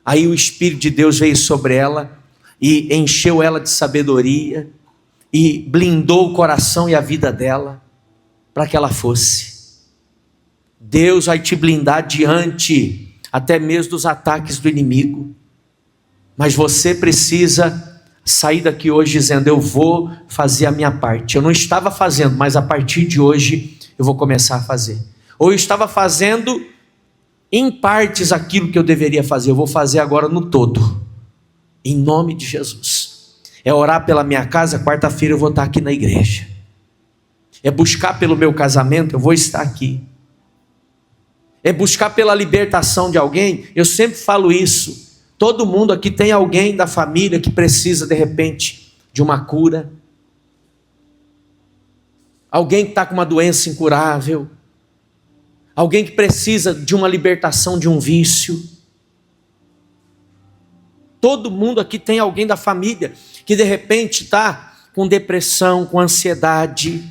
Aí o Espírito de Deus veio sobre ela e encheu ela de sabedoria e blindou o coração e a vida dela para que ela fosse. Deus vai te blindar diante até mesmo dos ataques do inimigo, mas você precisa sair daqui hoje dizendo: eu vou fazer a minha parte. Eu não estava fazendo, mas a partir de hoje eu vou começar a fazer. Ou eu estava fazendo em partes aquilo que eu deveria fazer, eu vou fazer agora no todo, em nome de Jesus. É orar pela minha casa, quarta-feira eu vou estar aqui na igreja. É buscar pelo meu casamento, eu vou estar aqui. É buscar pela libertação de alguém, eu sempre falo isso. Todo mundo aqui tem alguém da família que precisa de repente de uma cura. Alguém que está com uma doença incurável. Alguém que precisa de uma libertação de um vício. Todo mundo aqui tem alguém da família que de repente está com depressão, com ansiedade.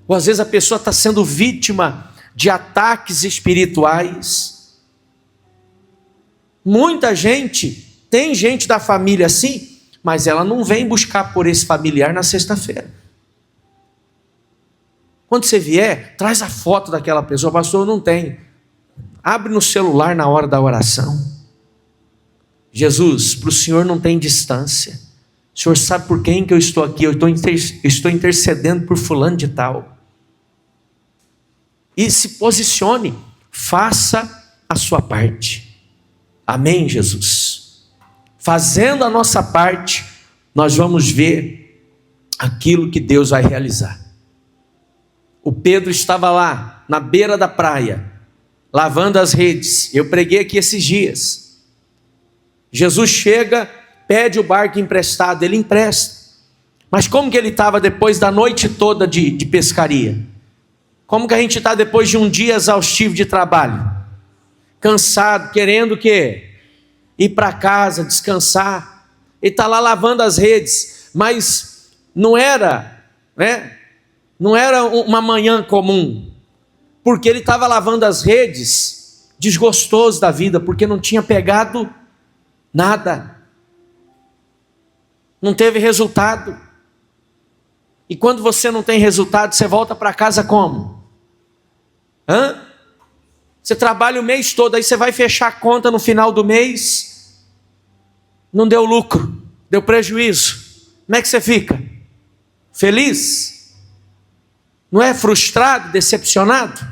Ou às vezes a pessoa está sendo vítima de ataques espirituais. Muita gente, tem gente da família assim, mas ela não vem buscar por esse familiar na sexta-feira. Quando você vier, traz a foto daquela pessoa. Pastor, eu não tenho. Abre no celular na hora da oração. Jesus, para o Senhor não tem distância. O Senhor sabe por quem que eu estou aqui. Eu estou intercedendo por fulano de tal. E se posicione. Faça a sua parte. Amém, Jesus? Fazendo a nossa parte, nós vamos ver aquilo que Deus vai realizar. O Pedro estava lá, na beira da praia, lavando as redes. Eu preguei aqui esses dias. Jesus chega, pede o barco emprestado, ele empresta. Mas como que ele estava depois da noite toda de pescaria? Como que a gente está depois de um dia exaustivo de trabalho? Cansado, querendo o quê? Ir para casa, descansar. Ele está lá lavando as redes, mas não era, não era uma manhã comum, porque ele estava lavando as redes, desgostoso da vida, porque não tinha pegado nada, não teve resultado. E quando você não tem resultado, você volta para casa como? Você trabalha o mês todo, aí você vai fechar a conta no final do mês, não deu lucro, deu prejuízo. Como é que você fica? Feliz? Não é frustrado, decepcionado?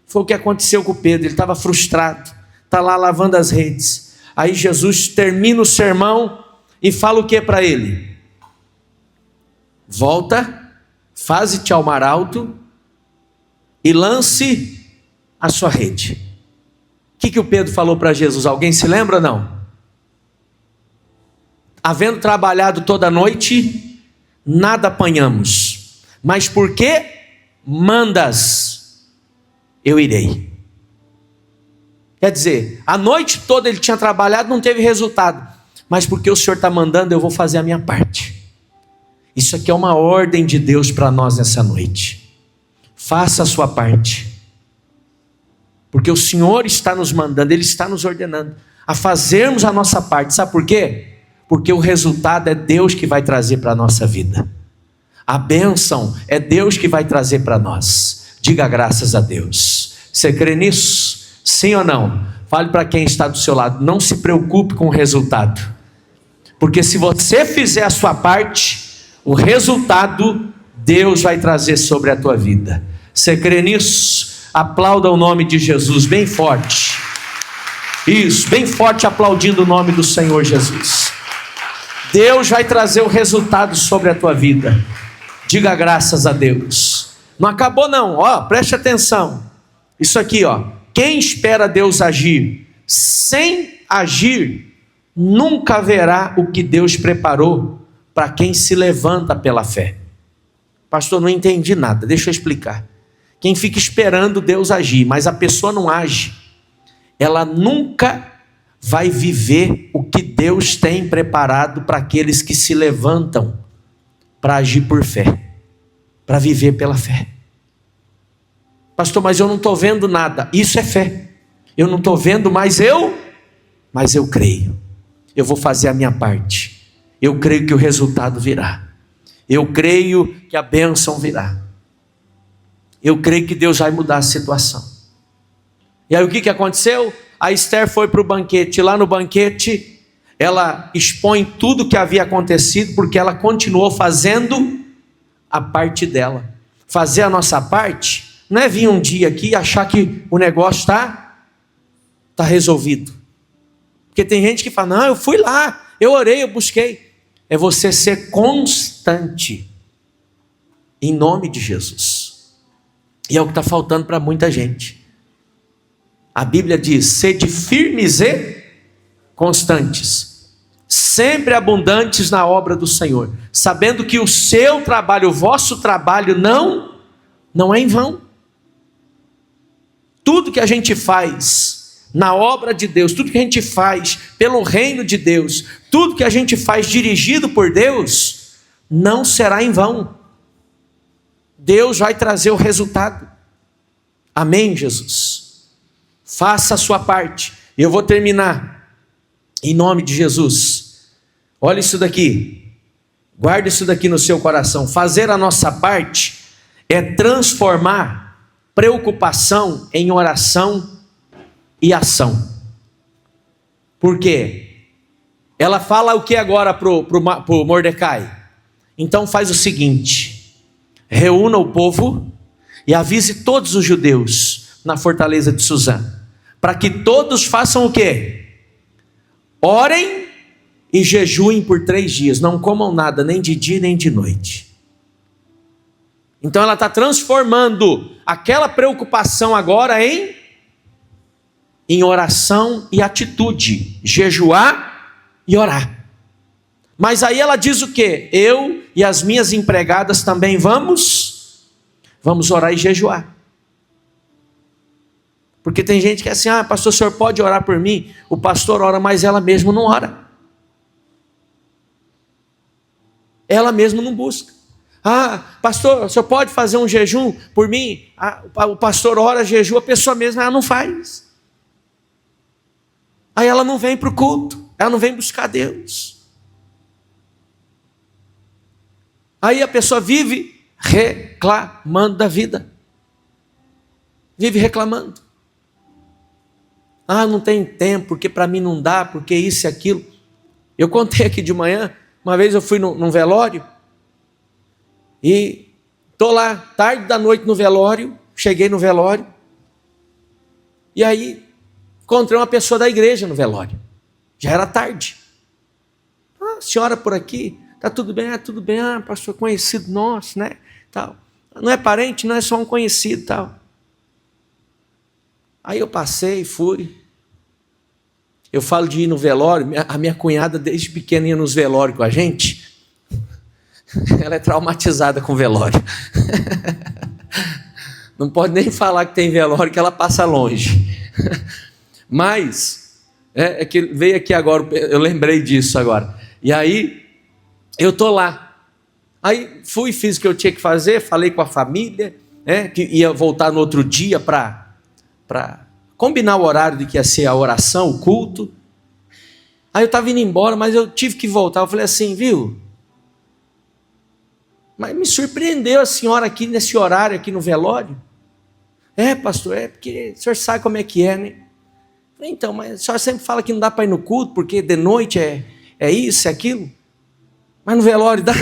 Foi o que aconteceu com o Pedro. Ele estava frustrado, está lá lavando as redes. Aí Jesus termina o sermão e fala o que para ele? Volta, faze-te ao mar alto e lance a sua rede. O que o Pedro falou para Jesus? Alguém se lembra ou não? Havendo trabalhado toda a noite, nada apanhamos. Mas porque mandas, eu irei. Quer dizer, a noite toda ele tinha trabalhado, não teve resultado. Mas porque o Senhor está mandando, eu vou fazer a minha parte. Isso aqui é uma ordem de Deus para nós nessa noite. Faça a sua parte. Porque o Senhor está nos mandando, Ele está nos ordenando a fazermos a nossa parte. Sabe por quê? Porque o resultado é Deus que vai trazer para a nossa vida. A bênção é Deus que vai trazer para nós. Diga graças a Deus. Você crê nisso? Sim ou não? Fale para quem está do seu lado. Não se preocupe com o resultado. Porque se você fizer a sua parte, o resultado Deus vai trazer sobre a tua vida. Você crê nisso? Aplauda o nome de Jesus bem forte. Isso, bem forte, aplaudindo o nome do Senhor Jesus. Deus vai trazer o resultado sobre a tua vida. Diga graças a Deus. Não acabou não, preste atenção. Isso aqui, quem espera Deus agir sem agir, nunca verá o que Deus preparou para quem se levanta pela fé. Pastor, não entendi nada, deixa eu explicar. Quem fica esperando Deus agir, mas a pessoa não age, ela nunca vai viver o que Deus tem preparado para aqueles que se levantam para agir por fé, para viver pela fé. Pastor, mas eu não estou vendo nada. Isso é fé. Eu não estou vendo, mas eu creio. Eu vou fazer a minha parte. Eu creio que o resultado virá. Eu creio que a bênção virá. Eu creio que Deus vai mudar a situação. E aí o que aconteceu? A Esther foi para o banquete. Lá no banquete, ela expõe tudo o que havia acontecido, porque ela continuou fazendo a parte dela. Fazer a nossa parte não é vir um dia aqui e achar que o negócio está resolvido. Porque tem gente que fala, não, eu fui lá, eu orei, eu busquei. É você ser constante, em nome de Jesus. E é o que está faltando para muita gente. A Bíblia diz, sede firmes e constantes, sempre abundantes na obra do Senhor, sabendo que o seu trabalho, o vosso trabalho não é em vão. Tudo que a gente faz na obra de Deus, tudo que a gente faz pelo reino de Deus, tudo que a gente faz dirigido por Deus, não será em vão. Deus vai trazer o resultado. Amém, Jesus? Faça a sua parte. Eu vou terminar em nome de Jesus. Olha isso daqui. Guarde isso daqui no seu coração. Fazer a nossa parte é transformar preocupação em oração e ação. Por quê? Ela fala o que agora para o Mordecai? Então faz o seguinte: reúna o povo e avise todos os judeus na fortaleza de Suzã, para que todos façam o quê? Orem e jejuem por 3 dias, não comam nada, nem de dia nem de noite. Então ela está transformando aquela preocupação agora em oração e atitude, jejuar e orar. Mas aí ela diz o quê? Eu e as minhas empregadas também vamos orar e jejuar. Porque tem gente que é assim: pastor, o senhor pode orar por mim? O pastor ora, mas ela mesma não ora. Ela mesma não busca. Pastor, o senhor pode fazer um jejum por mim? O pastor ora, jejua, a pessoa mesma ela não faz. Aí ela não vem para o culto, ela não vem buscar Deus. Aí a pessoa vive reclamando da vida. Vive reclamando. Não tem tempo, porque para mim não dá, porque isso e aquilo. Eu contei aqui de manhã, uma vez eu fui num velório, e estou lá, tarde da noite no velório, cheguei no velório, e aí encontrei uma pessoa da igreja no velório, já era tarde. Senhora por aqui, está tudo bem? Tudo bem, pastor, conhecido nosso, né? Tal. Não é parente, não, é só um conhecido, tal. Aí eu passei, fui. Eu falo de ir no velório, a minha cunhada desde pequena ia nos velórios com a gente. Ela é traumatizada com velório. Não pode nem falar que tem velório, que ela passa longe. Mas, é que veio aqui agora, eu lembrei disso agora. E aí, eu estou lá. Aí fui, fiz o que eu tinha que fazer, falei com a família, que ia voltar no outro dia para combinar o horário de que ia ser a oração, o culto. Aí eu estava indo embora, mas eu tive que voltar. Eu falei assim, viu? Mas me surpreendeu a senhora aqui nesse horário, aqui no velório. Pastor, porque o senhor sabe como é que é, né? Falei, então, mas a senhora sempre fala que não dá para ir no culto, porque de noite é isso, é aquilo. Mas no velório dá.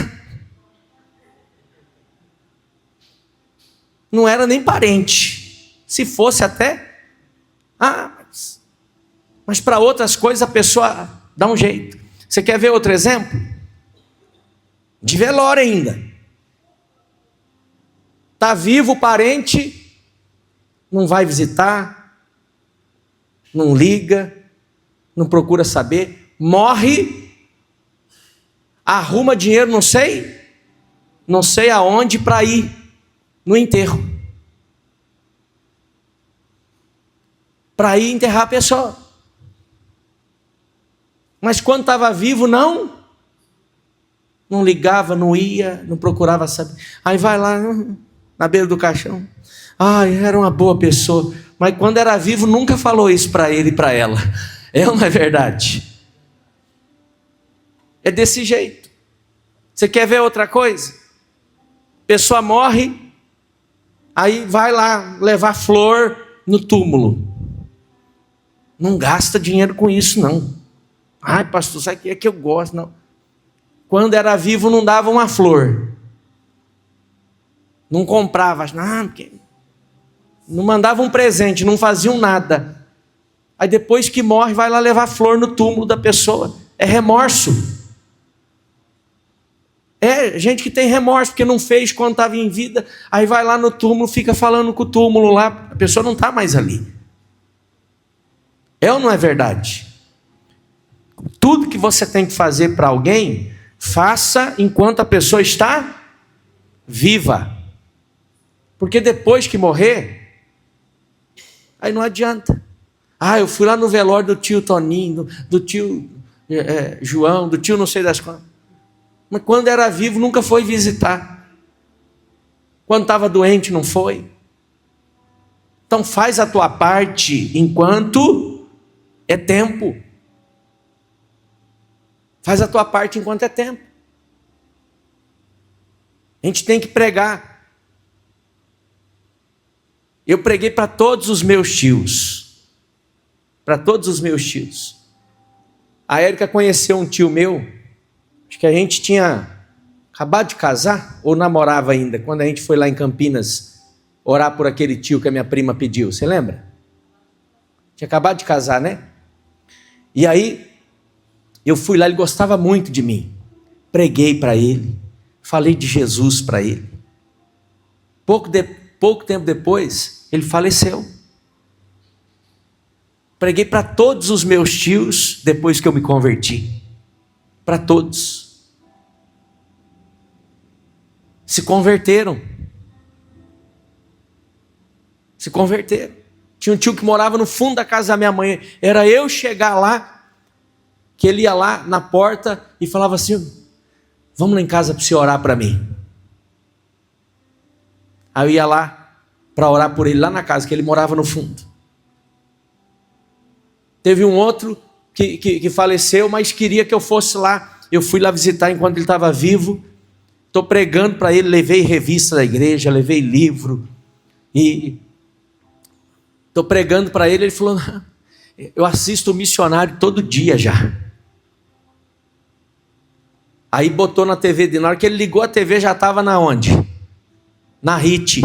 Não era nem parente. Se fosse até... mas para outras coisas a pessoa dá um jeito. Você quer ver outro exemplo? De velório ainda. Está vivo o parente, não vai visitar, não liga, não procura saber, morre, arruma dinheiro, não sei aonde para ir no enterro. Para ir enterrar a pessoa. Mas quando estava vivo, não ligava, não ia, não procurava saber. Aí vai lá na beira do caixão. Era uma boa pessoa. Mas quando era vivo, nunca falou isso para ele e para ela. É ou não é verdade? É desse jeito. Você quer ver outra coisa? Pessoa morre, aí vai lá levar flor no túmulo. Não gasta dinheiro com isso, não. Pastor, sabe que é que eu gosto, não. Quando era vivo não dava uma flor. Não comprava, não mandava um presente, não faziam nada. Aí depois que morre, vai lá levar flor no túmulo da pessoa. É remorso. É gente que tem remorso, porque não fez quando estava em vida. Aí vai lá no túmulo, fica falando com o túmulo lá. A pessoa não está mais ali. É ou não é verdade? Tudo que você tem que fazer para alguém, faça enquanto a pessoa está viva. Porque depois que morrer, aí não adianta. Eu fui lá no velório do tio Toninho, do tio João, do tio não sei das quantas. Mas quando era vivo nunca foi visitar. Quando estava doente não foi. Então faz a tua parte enquanto é tempo. Faz a tua parte enquanto é tempo. A gente tem que pregar. Eu preguei para todos os meus tios. Para todos os meus tios. A Érica conheceu um tio meu. Acho que a gente tinha acabado de casar, ou namorava ainda, quando a gente foi lá em Campinas orar por aquele tio que a minha prima pediu. Você lembra? Tinha acabado de casar, né? E aí, eu fui lá, ele gostava muito de mim. Preguei para ele. Falei de Jesus para ele. Pouco tempo depois, ele faleceu. Preguei para todos os meus tios depois que eu me converti. Para todos. Se converteram. Se converteram. Tinha um tio que morava no fundo da casa da minha mãe. Era eu chegar lá, que ele ia lá na porta e falava assim: vamos lá em casa para você orar para mim. Aí eu ia lá para orar por ele lá na casa, que ele morava no fundo. Teve um outro que faleceu, mas queria que eu fosse lá. Eu fui lá visitar enquanto ele estava vivo. Estou pregando para ele, levei revista da igreja, levei livro. E estou pregando para ele, ele falou: eu assisto o missionário todo dia já. Aí botou na TV, na hora que ele ligou a TV já estava na onde? Na HIT.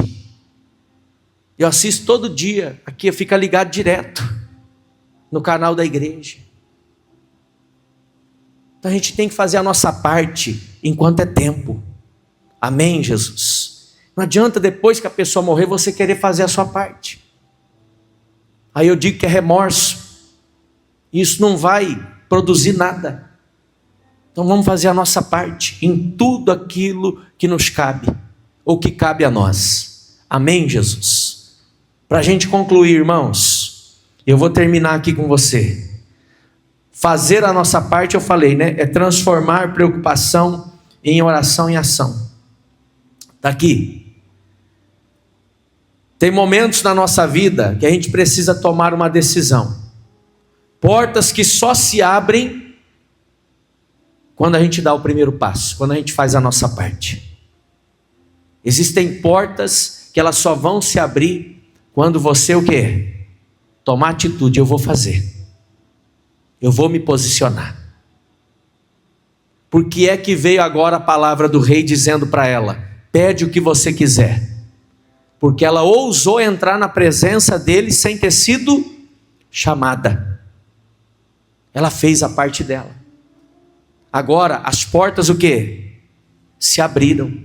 Eu assisto todo dia, aqui fica ligado direto, no canal da igreja. Então a gente tem que fazer a nossa parte enquanto é tempo. Amém, Jesus? Não adianta depois que a pessoa morrer você querer fazer a sua parte. Aí eu digo que é remorso. Isso não vai produzir nada. Então vamos fazer a nossa parte em tudo aquilo que nos cabe, ou que cabe a nós. Amém, Jesus? Para a gente concluir, irmãos, eu vou terminar aqui com você. Fazer a nossa parte, eu falei, né? É transformar preocupação em oração e ação. Está aqui. Tem momentos na nossa vida que a gente precisa tomar uma decisão. Portas que só se abrem quando a gente dá o primeiro passo, quando a gente faz a nossa parte. Existem portas que elas só vão se abrir quando você o quê? Tomar atitude. Eu vou fazer. Eu vou me posicionar. Por que é que veio agora a palavra do rei dizendo para ela: pede o que você quiser? Porque ela ousou entrar na presença dele sem ter sido chamada. Ela fez a parte dela. Agora as portas o quê? Se abriram.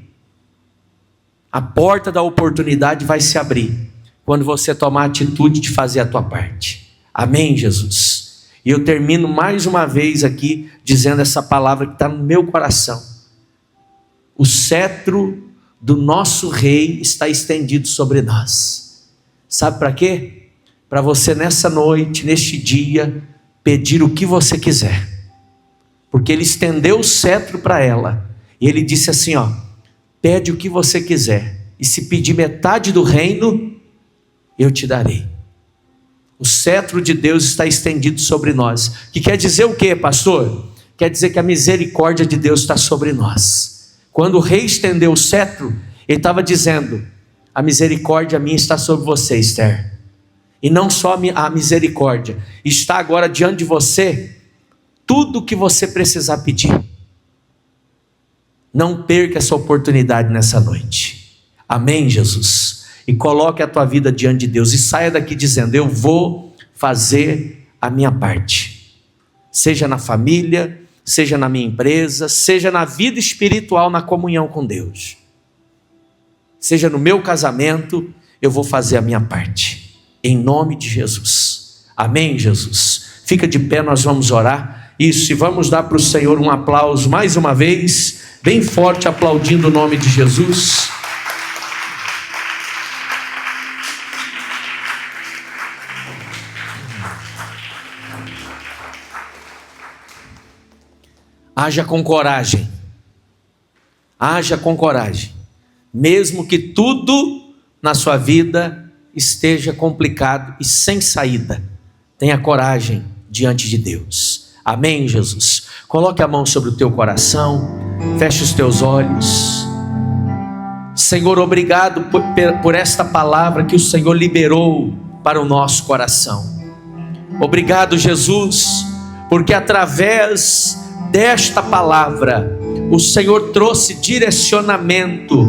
A porta da oportunidade vai se abrir quando você tomar a atitude de fazer a tua parte. Amém, Jesus? E eu termino mais uma vez aqui dizendo essa palavra que está no meu coração. O cetro do nosso rei está estendido sobre nós. Sabe para quê? Para você nessa noite, neste dia, pedir o que você quiser. Porque ele estendeu o cetro para ela. E ele disse assim, ó: pede o que você quiser. E se pedir metade do reino, eu te darei. O cetro de Deus está estendido sobre nós. Que quer dizer o quê, pastor? Quer dizer que a misericórdia de Deus está sobre nós. Quando o rei estendeu o cetro, ele estava dizendo: a misericórdia minha está sobre você, Esther. E não só a misericórdia, está agora diante de você tudo o que você precisar pedir. Não perca essa oportunidade nessa noite. Amém, Jesus? E coloque a tua vida diante de Deus e saia daqui dizendo: eu vou fazer a minha parte. Seja na família, seja na minha empresa, seja na vida espiritual, na comunhão com Deus. Seja no meu casamento, eu vou fazer a minha parte. Em nome de Jesus. Amém, Jesus? Fica de pé, nós vamos orar. Isso, e vamos dar para o Senhor um aplauso mais uma vez, bem forte, aplaudindo o nome de Jesus. Haja com coragem. Haja com coragem. Mesmo que tudo na sua vida esteja complicado e sem saída, tenha coragem diante de Deus. Amém, Jesus? Coloque a mão sobre o teu coração, feche os teus olhos. Senhor, obrigado por esta palavra que o Senhor liberou para o nosso coração. Obrigado, Jesus, porque através desta palavra o Senhor trouxe direcionamento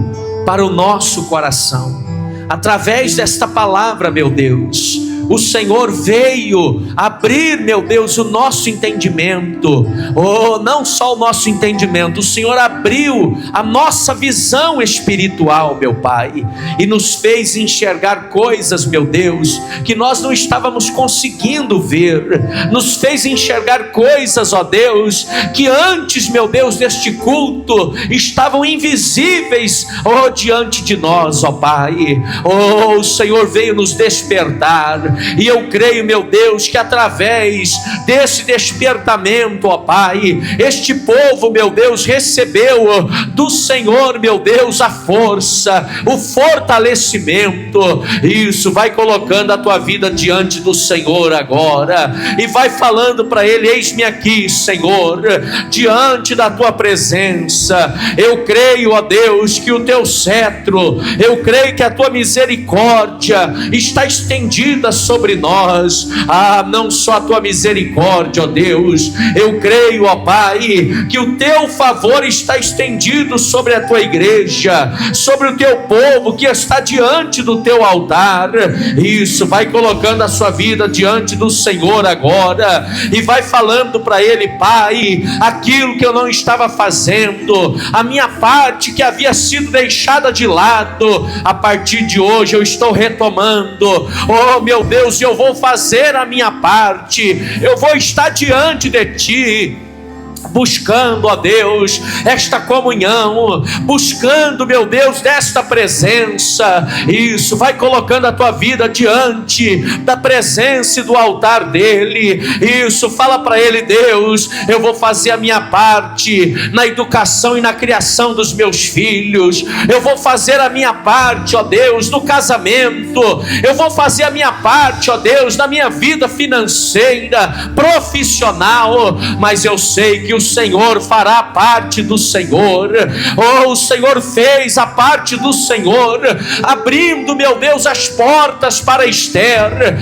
para o nosso coração. Através desta palavra, meu Deus, o Senhor veio abrir, meu Deus, o nosso entendimento. Oh, não só o nosso entendimento, o Senhor abriu a nossa visão espiritual, meu Pai, e nos fez enxergar coisas, meu Deus, que nós não estávamos conseguindo ver. Nos fez enxergar coisas, ó Deus, que antes, meu Deus, deste culto estavam invisíveis, oh, diante de nós, ó Pai. Oh, o Senhor veio nos despertar. E eu creio, meu Deus, que através desse despertamento, ó Pai, este povo, meu Deus, recebeu do Senhor, meu Deus, a força, o fortalecimento. Isso, vai colocando a tua vida diante do Senhor agora e vai falando para Ele: eis-me aqui, Senhor, diante da tua presença. Eu creio, ó Deus, que o teu cetro, eu creio que a tua misericórdia está estendida sobre nós. Não só a tua misericórdia, ó Deus, eu creio, ó Pai, que o teu favor está estendido sobre a tua igreja, sobre o teu povo que está diante do teu altar. Isso, vai colocando a sua vida diante do Senhor agora e vai falando para Ele: Pai, aquilo que eu não estava fazendo, a minha parte que havia sido deixada de lado, a partir de hoje eu estou retomando. Oh, meu Deus, eu vou fazer a minha parte, eu vou estar diante de Ti, buscando, ó Deus, esta comunhão, buscando, meu Deus, desta presença. Isso, vai colocando a tua vida diante da presença e do altar dele. Isso, fala para Ele: Deus, eu vou fazer a minha parte na educação e na criação dos meus filhos, eu vou fazer a minha parte, ó Deus, no casamento, eu vou fazer a minha parte, ó Deus, na minha vida financeira, profissional, mas eu sei que o Senhor fará a parte do Senhor. Oh, o Senhor fez a parte do Senhor, abrindo, meu Deus, as portas para Esther.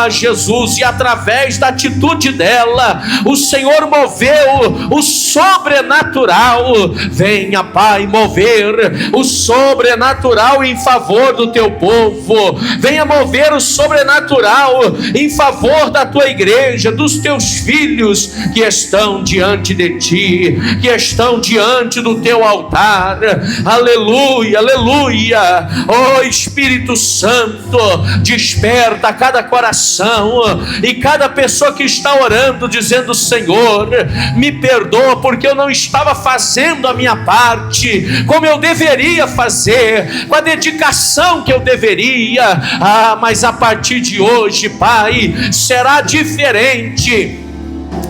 Jesus, e através da atitude dela, o Senhor moveu o sobrenatural. Venha, Pai, mover o sobrenatural em favor do teu povo. Venha mover o sobrenatural em favor da tua igreja, dos teus filhos que estão diante de Ti, que estão diante do teu altar. Aleluia, aleluia. Oh, Espírito Santo, desperta cada coração e cada pessoa que está orando, dizendo: Senhor, me perdoa porque eu não estava fazendo a minha parte como eu deveria fazer, com a dedicação que eu deveria. Mas a partir de hoje, Pai, será diferente.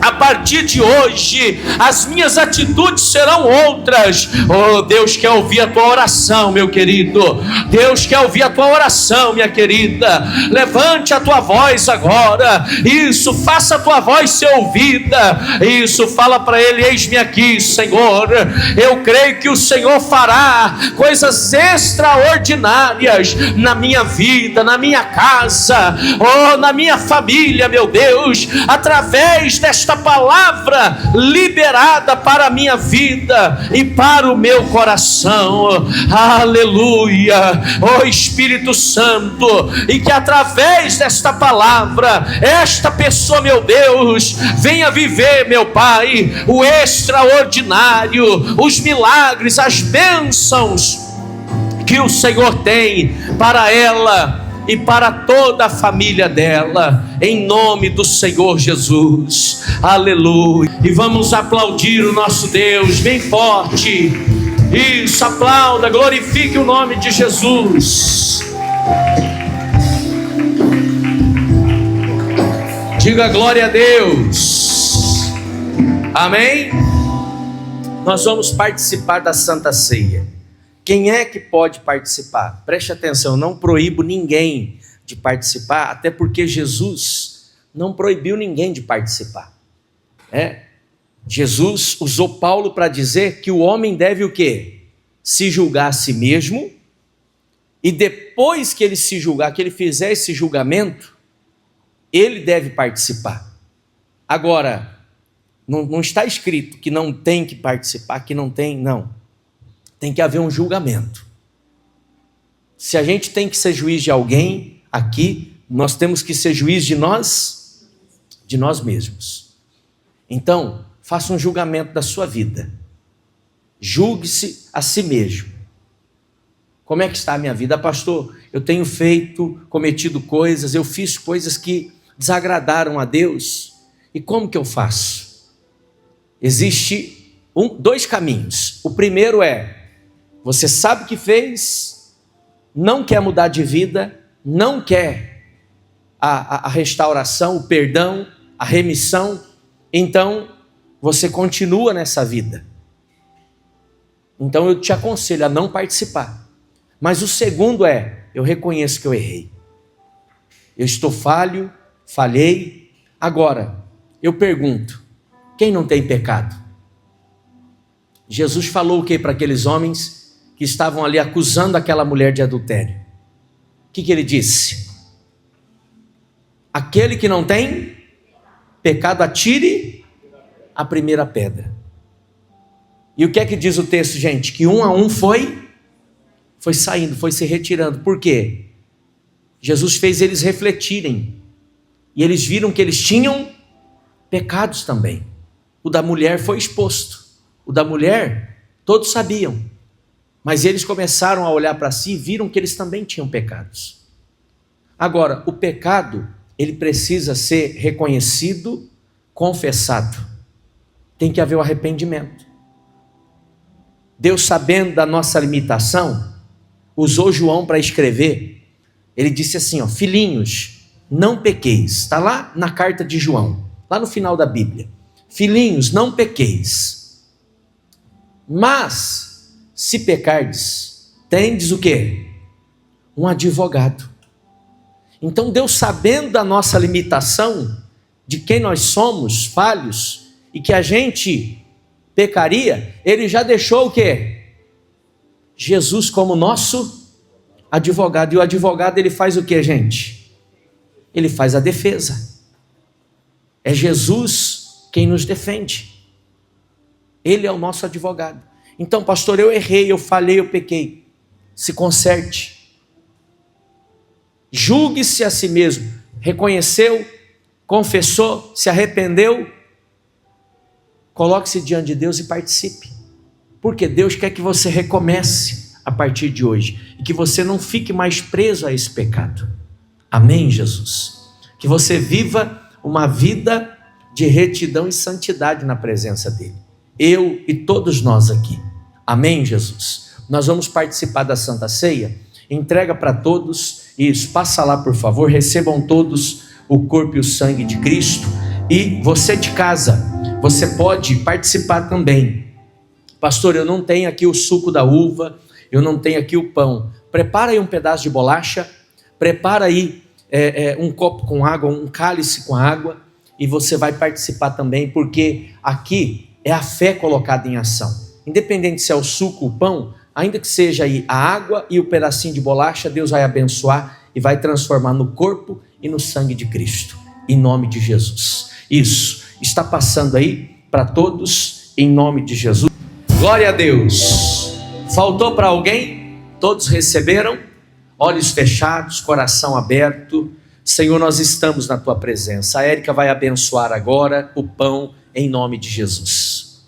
A partir de hoje, as minhas atitudes serão outras. Oh, Deus quer ouvir a tua oração, meu querido. Deus quer ouvir a tua oração, minha querida. Levante a tua voz agora. Isso, faça a tua voz ser ouvida. Isso, fala para Ele: eis-me aqui, Senhor. Eu creio que o Senhor fará coisas extraordinárias na minha vida, na minha casa, oh, na minha família, meu Deus, através desta palavra liberada para a minha vida e para o meu coração. Aleluia. Oh, Espírito Santo, e que através desta palavra, esta pessoa, meu Deus, venha viver, meu Pai, o extraordinário, os milagres, as bênçãos que o Senhor tem para ela e para toda a família dela, em nome do Senhor Jesus. Aleluia. E vamos aplaudir o nosso Deus bem forte. Isso, aplauda, glorifique o nome de Jesus. Diga glória a Deus. Amém? Nós vamos participar da Santa Ceia. Quem é que pode participar? Preste atenção, eu não proíbo ninguém de participar, até porque Jesus não proibiu ninguém de participar. Jesus usou Paulo para dizer que o homem deve o quê? Se julgar a si mesmo, e depois que ele se julgar, que ele fizer esse julgamento, ele deve participar. Agora, não está escrito que não tem que participar, que não tem, não. Tem que haver um julgamento. Se a gente tem que ser juiz de alguém aqui, nós temos que ser juiz de nós mesmos. Então, faça um julgamento da sua vida. Julgue-se a si mesmo. Como é que está a minha vida? Pastor, eu tenho cometido coisas, eu fiz coisas que desagradaram a Deus. E como que eu faço? Existe dois caminhos. O primeiro é, você sabe que fez, não quer mudar de vida, não quer a restauração, o perdão, a remissão, então você continua nessa vida. Então eu te aconselho a não participar. Mas o segundo é, eu reconheço que eu errei. Eu estou falhei. Agora, eu pergunto, quem não tem pecado? Jesus falou o que para aqueles homens que estavam ali acusando aquela mulher de adultério? O que ele disse? Aquele que não tem pecado, atire a primeira pedra. E o que é que diz o texto, gente? Que um a um foi saindo, foi se retirando. Por quê? Jesus fez eles refletirem. E eles viram que eles tinham pecados também. O da mulher foi exposto. O da mulher, todos sabiam. Mas eles começaram a olhar para si e viram que eles também tinham pecados. Agora, o pecado, ele precisa ser reconhecido, confessado. Tem que haver o arrependimento. Deus, sabendo da nossa limitação, usou João para escrever. Ele disse assim, filhinhos, não pequeis. Está lá na carta de João, lá no final da Bíblia. Filhinhos, não pequeis. Mas, se pecardes, tendes o quê? Um advogado. Então Deus, sabendo da nossa limitação, de quem nós somos, falhos, e que a gente pecaria, Ele já deixou o quê? Jesus como nosso advogado. E o advogado, ele faz o quê, gente? Ele faz a defesa. É Jesus quem nos defende. Ele é o nosso advogado. Então, pastor, eu errei, eu falhei, eu pequei. Se conserte. Julgue-se a si mesmo. Reconheceu, confessou, se arrependeu. Coloque-se diante de Deus e participe. Porque Deus quer que você recomece a partir de hoje. E que você não fique mais preso a esse pecado. Amém, Jesus? Que você viva uma vida de retidão e santidade na presença dEle. Eu e todos nós aqui. Amém, Jesus? Nós vamos participar da Santa Ceia. Entrega para todos. Isso, passa lá, por favor. Recebam todos o corpo e o sangue de Cristo. E você de casa, você pode participar também. Pastor, eu não tenho aqui o suco da uva, eu não tenho aqui o pão. Prepara aí um pedaço de bolacha, prepara aí um copo com água, um cálice com água, e você vai participar também, porque aqui é a fé colocada em ação. Independente se é o suco, o pão, ainda que seja aí a água e o pedacinho de bolacha, Deus vai abençoar e vai transformar no corpo e no sangue de Cristo, em nome de Jesus. Isso, está passando aí para todos, em nome de Jesus. Glória a Deus. Faltou para alguém? Todos receberam? Olhos fechados, coração aberto. Senhor, nós estamos na Tua presença. A Érica vai abençoar agora o pão em nome de Jesus.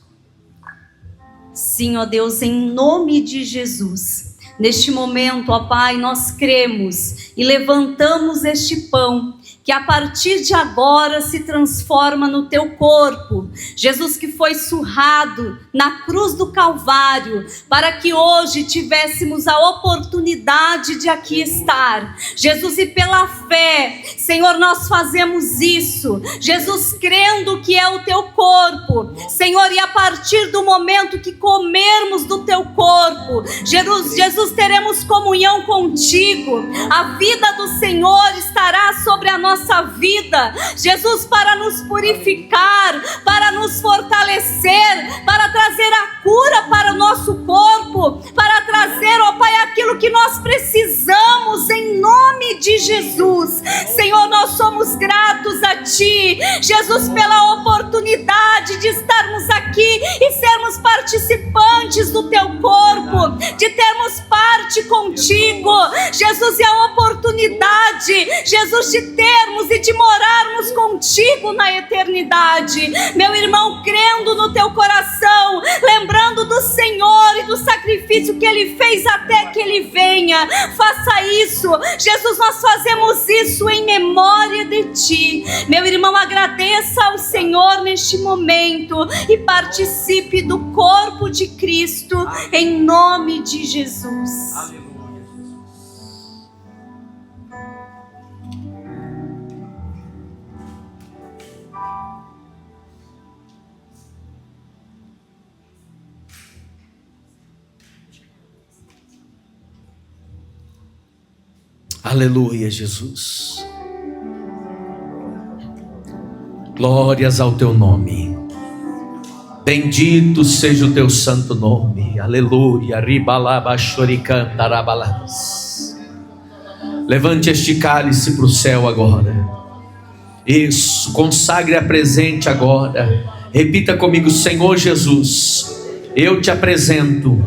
Sim, ó Deus, em nome de Jesus. Neste momento, ó Pai, nós cremos e levantamos este pão que a partir de agora se transforma no teu corpo. Jesus que foi surrado na cruz do Calvário, para que hoje tivéssemos a oportunidade de aqui estar. Jesus, e pela fé, Senhor, nós fazemos isso. Jesus, crendo que é o teu corpo, Senhor, e a partir do momento que comermos do teu corpo, Jesus, teremos comunhão contigo. A vida do Senhor estará sobre a nossa vida, Jesus, para nos purificar, para nos fortalecer, para trazer a cura para o nosso corpo, para trazer, ó Pai, aquilo que nós precisamos, em nome de Jesus. Senhor, nós somos gratos a Ti, Jesus, pela oportunidade de estarmos aqui e sermos participantes do Teu corpo, de termos parte contigo, Jesus, e a oportunidade, Jesus, de termos e de morarmos contigo na eternidade. Meu irmão, crendo no teu coração, lembrando do Senhor e do sacrifício que Ele fez até que Ele venha, faça isso. Jesus, nós fazemos isso em memória de Ti. Meu irmão, agradeça ao Senhor neste momento e participe do corpo de Cristo, em nome de Jesus. Aleluia. Aleluia, Jesus. Glórias ao teu nome. Bendito seja o teu santo nome. Aleluia. Ribalabashoricantarabaladas. Levante este cálice para o céu agora. Isso, consagre a presente agora. Repita comigo: Senhor Jesus, eu te apresento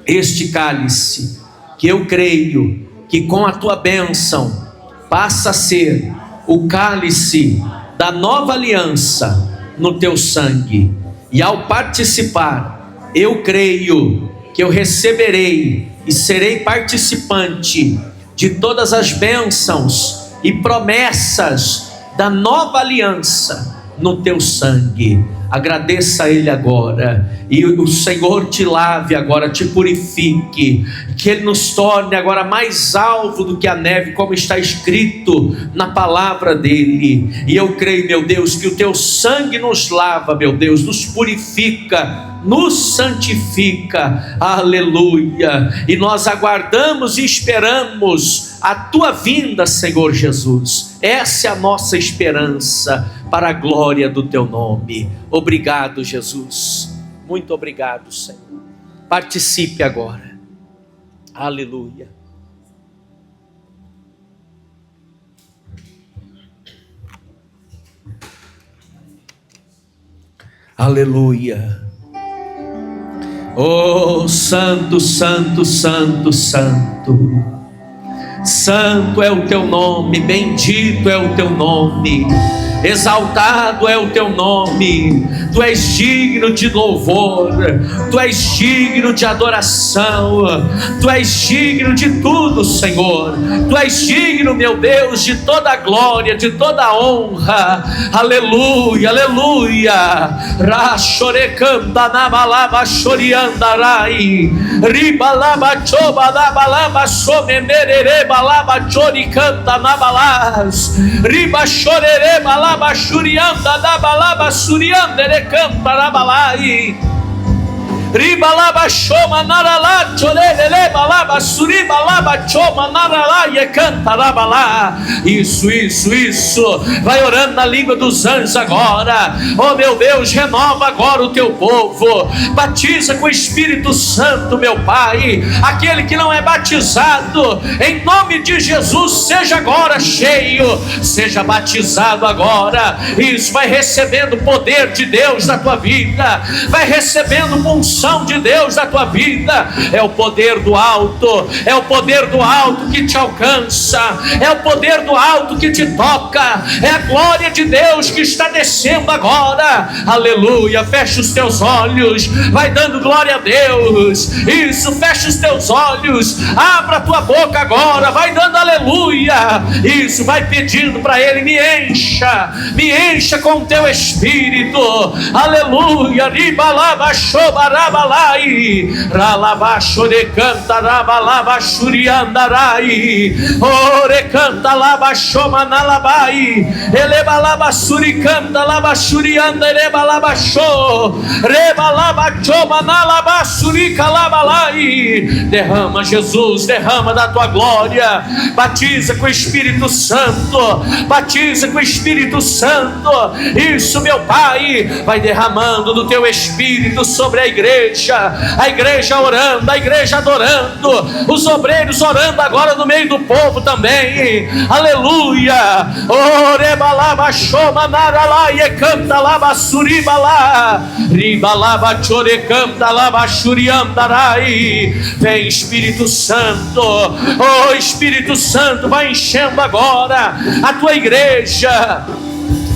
este cálice, que eu creio que com a tua bênção passa a ser o cálice da nova aliança no teu sangue. E ao participar, eu creio que eu receberei e serei participante de todas as bênçãos e promessas da nova aliança no teu sangue. Agradeça a Ele agora, e o Senhor te lave agora, te purifique, que Ele nos torne agora mais alvo do que a neve, como está escrito na palavra dEle. E eu creio, meu Deus, que o teu sangue nos lava, meu Deus, nos purifica, nos santifica. Aleluia. E nós aguardamos e esperamos a tua vinda, Senhor Jesus. Essa é a nossa esperança, para a glória do teu nome. Obrigado, Jesus. Muito obrigado, Senhor. Participe agora. Aleluia. Aleluia. Oh, santo, santo, santo, santo. Santo é o teu nome, bendito é o teu nome, exaltado é o teu nome. Tu és digno de louvor, tu és digno de adoração, tu és digno de tudo, Senhor. Tu és digno, meu Deus, de toda a glória, de toda a honra. Aleluia, aleluia. Rachorecanda namalaba choriandarai, ribalaba chobalaba somemerereba laba choricanta nabalas, riba chorere balaba churianda nabalaba suriandere canta nabalai, riba laba choma narala chorere balaba suriba laba choma narala e canta nabalá. Isso. Vai orando na língua dos anjos agora. Oh meu Deus, renova agora o teu povo. Batiza com o Espírito Santo, meu Pai. Aquele que não é batizado, em nome de Jesus, seja agora cheio, seja batizado agora. Isso, vai recebendo o poder de Deus na tua vida, vai recebendo unção unção de Deus na tua vida. É o poder do alto, é o poder do alto que te alcança, é o poder do alto que te toca, é a glória de Deus que está descendo agora. Aleluia. Fecha os teus olhos, vai dando glória a Deus. Isso, fecha os teus olhos, abra a tua boca agora, vai dando aleluia. Isso, vai pedindo para Ele: me encha com o teu Espírito. Aleluia. Ribalaba shobarabalai, ralaba shorecanta rabalaba shuriandarai, orecanta laba shomanalabai, elebalaba suricanta laba shurianda elebalaba show, rebalaba chomanalaba suricalabalai. Derrama, Jesus, derrama da tua glória. Batiza com o Espírito Santo, batiza com o Espírito Santo. Isso, meu Pai, vai derramando do teu Espírito sobre a igreja orando, a igreja adorando, os obreiros orando agora no meio do povo também. Aleluia. Orebalaba shomanarala e canta laba suribala, ribalaba chore canta laba shuriandarai. Vem, Espírito Santo, oh Espírito Santo, vai enchendo agora a tua igreja.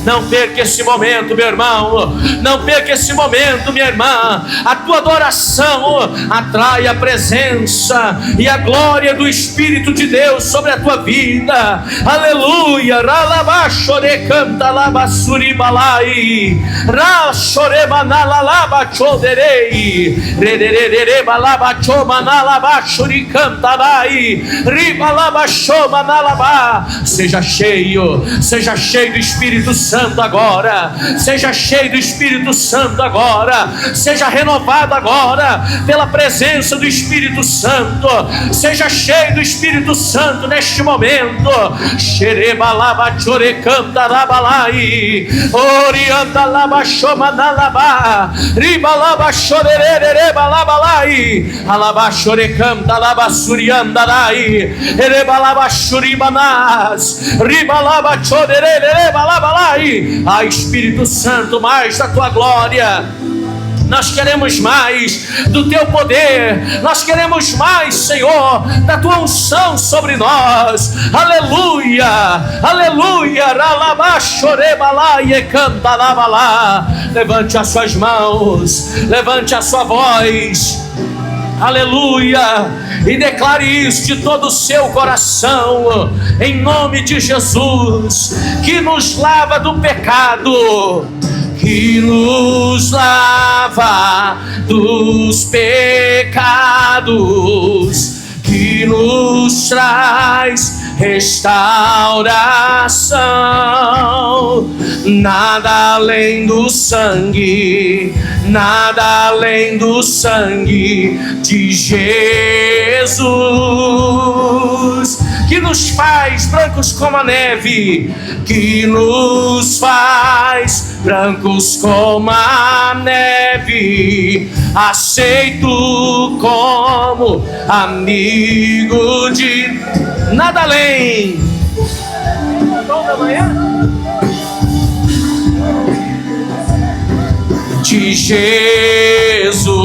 Não perca esse momento, meu irmão. Não perca esse momento, minha irmã. A tua adoração atrai a presença e a glória do Espírito de Deus sobre a tua vida. Aleluia. Ralabashore canta labassuribalai, rashoremanalaba choderei, rederere balaba chomanalabashuri cantarai, ribalaba chomanalaba. Seja cheio do Espírito Santo agora, seja cheio do Espírito Santo agora, seja renovado agora pela presença do Espírito Santo, seja cheio do Espírito Santo neste momento. Xerebalaba chorecanta labalai, orianta laba chomanalaba, ribalaba chorerere balabalai, alaba chorecanta laba suriandarai, erebalaba churimanas, ribalaba chorerere balabalai. Ah, Espírito Santo, mais da tua glória. Nós queremos mais do teu poder, nós queremos mais, Senhor, da tua unção sobre nós. Aleluia, aleluia. Levante as suas mãos, levante a sua voz. Aleluia, e declare isso de todo o seu coração, em nome de Jesus, que nos lava do pecado, que nos lava dos pecados, que nos traz restauração. Nada além do sangue, nada além do sangue de Jesus, que nos faz brancos como a neve, que nos faz brancos como a neve, aceito como amigo de nada além. De Jesus.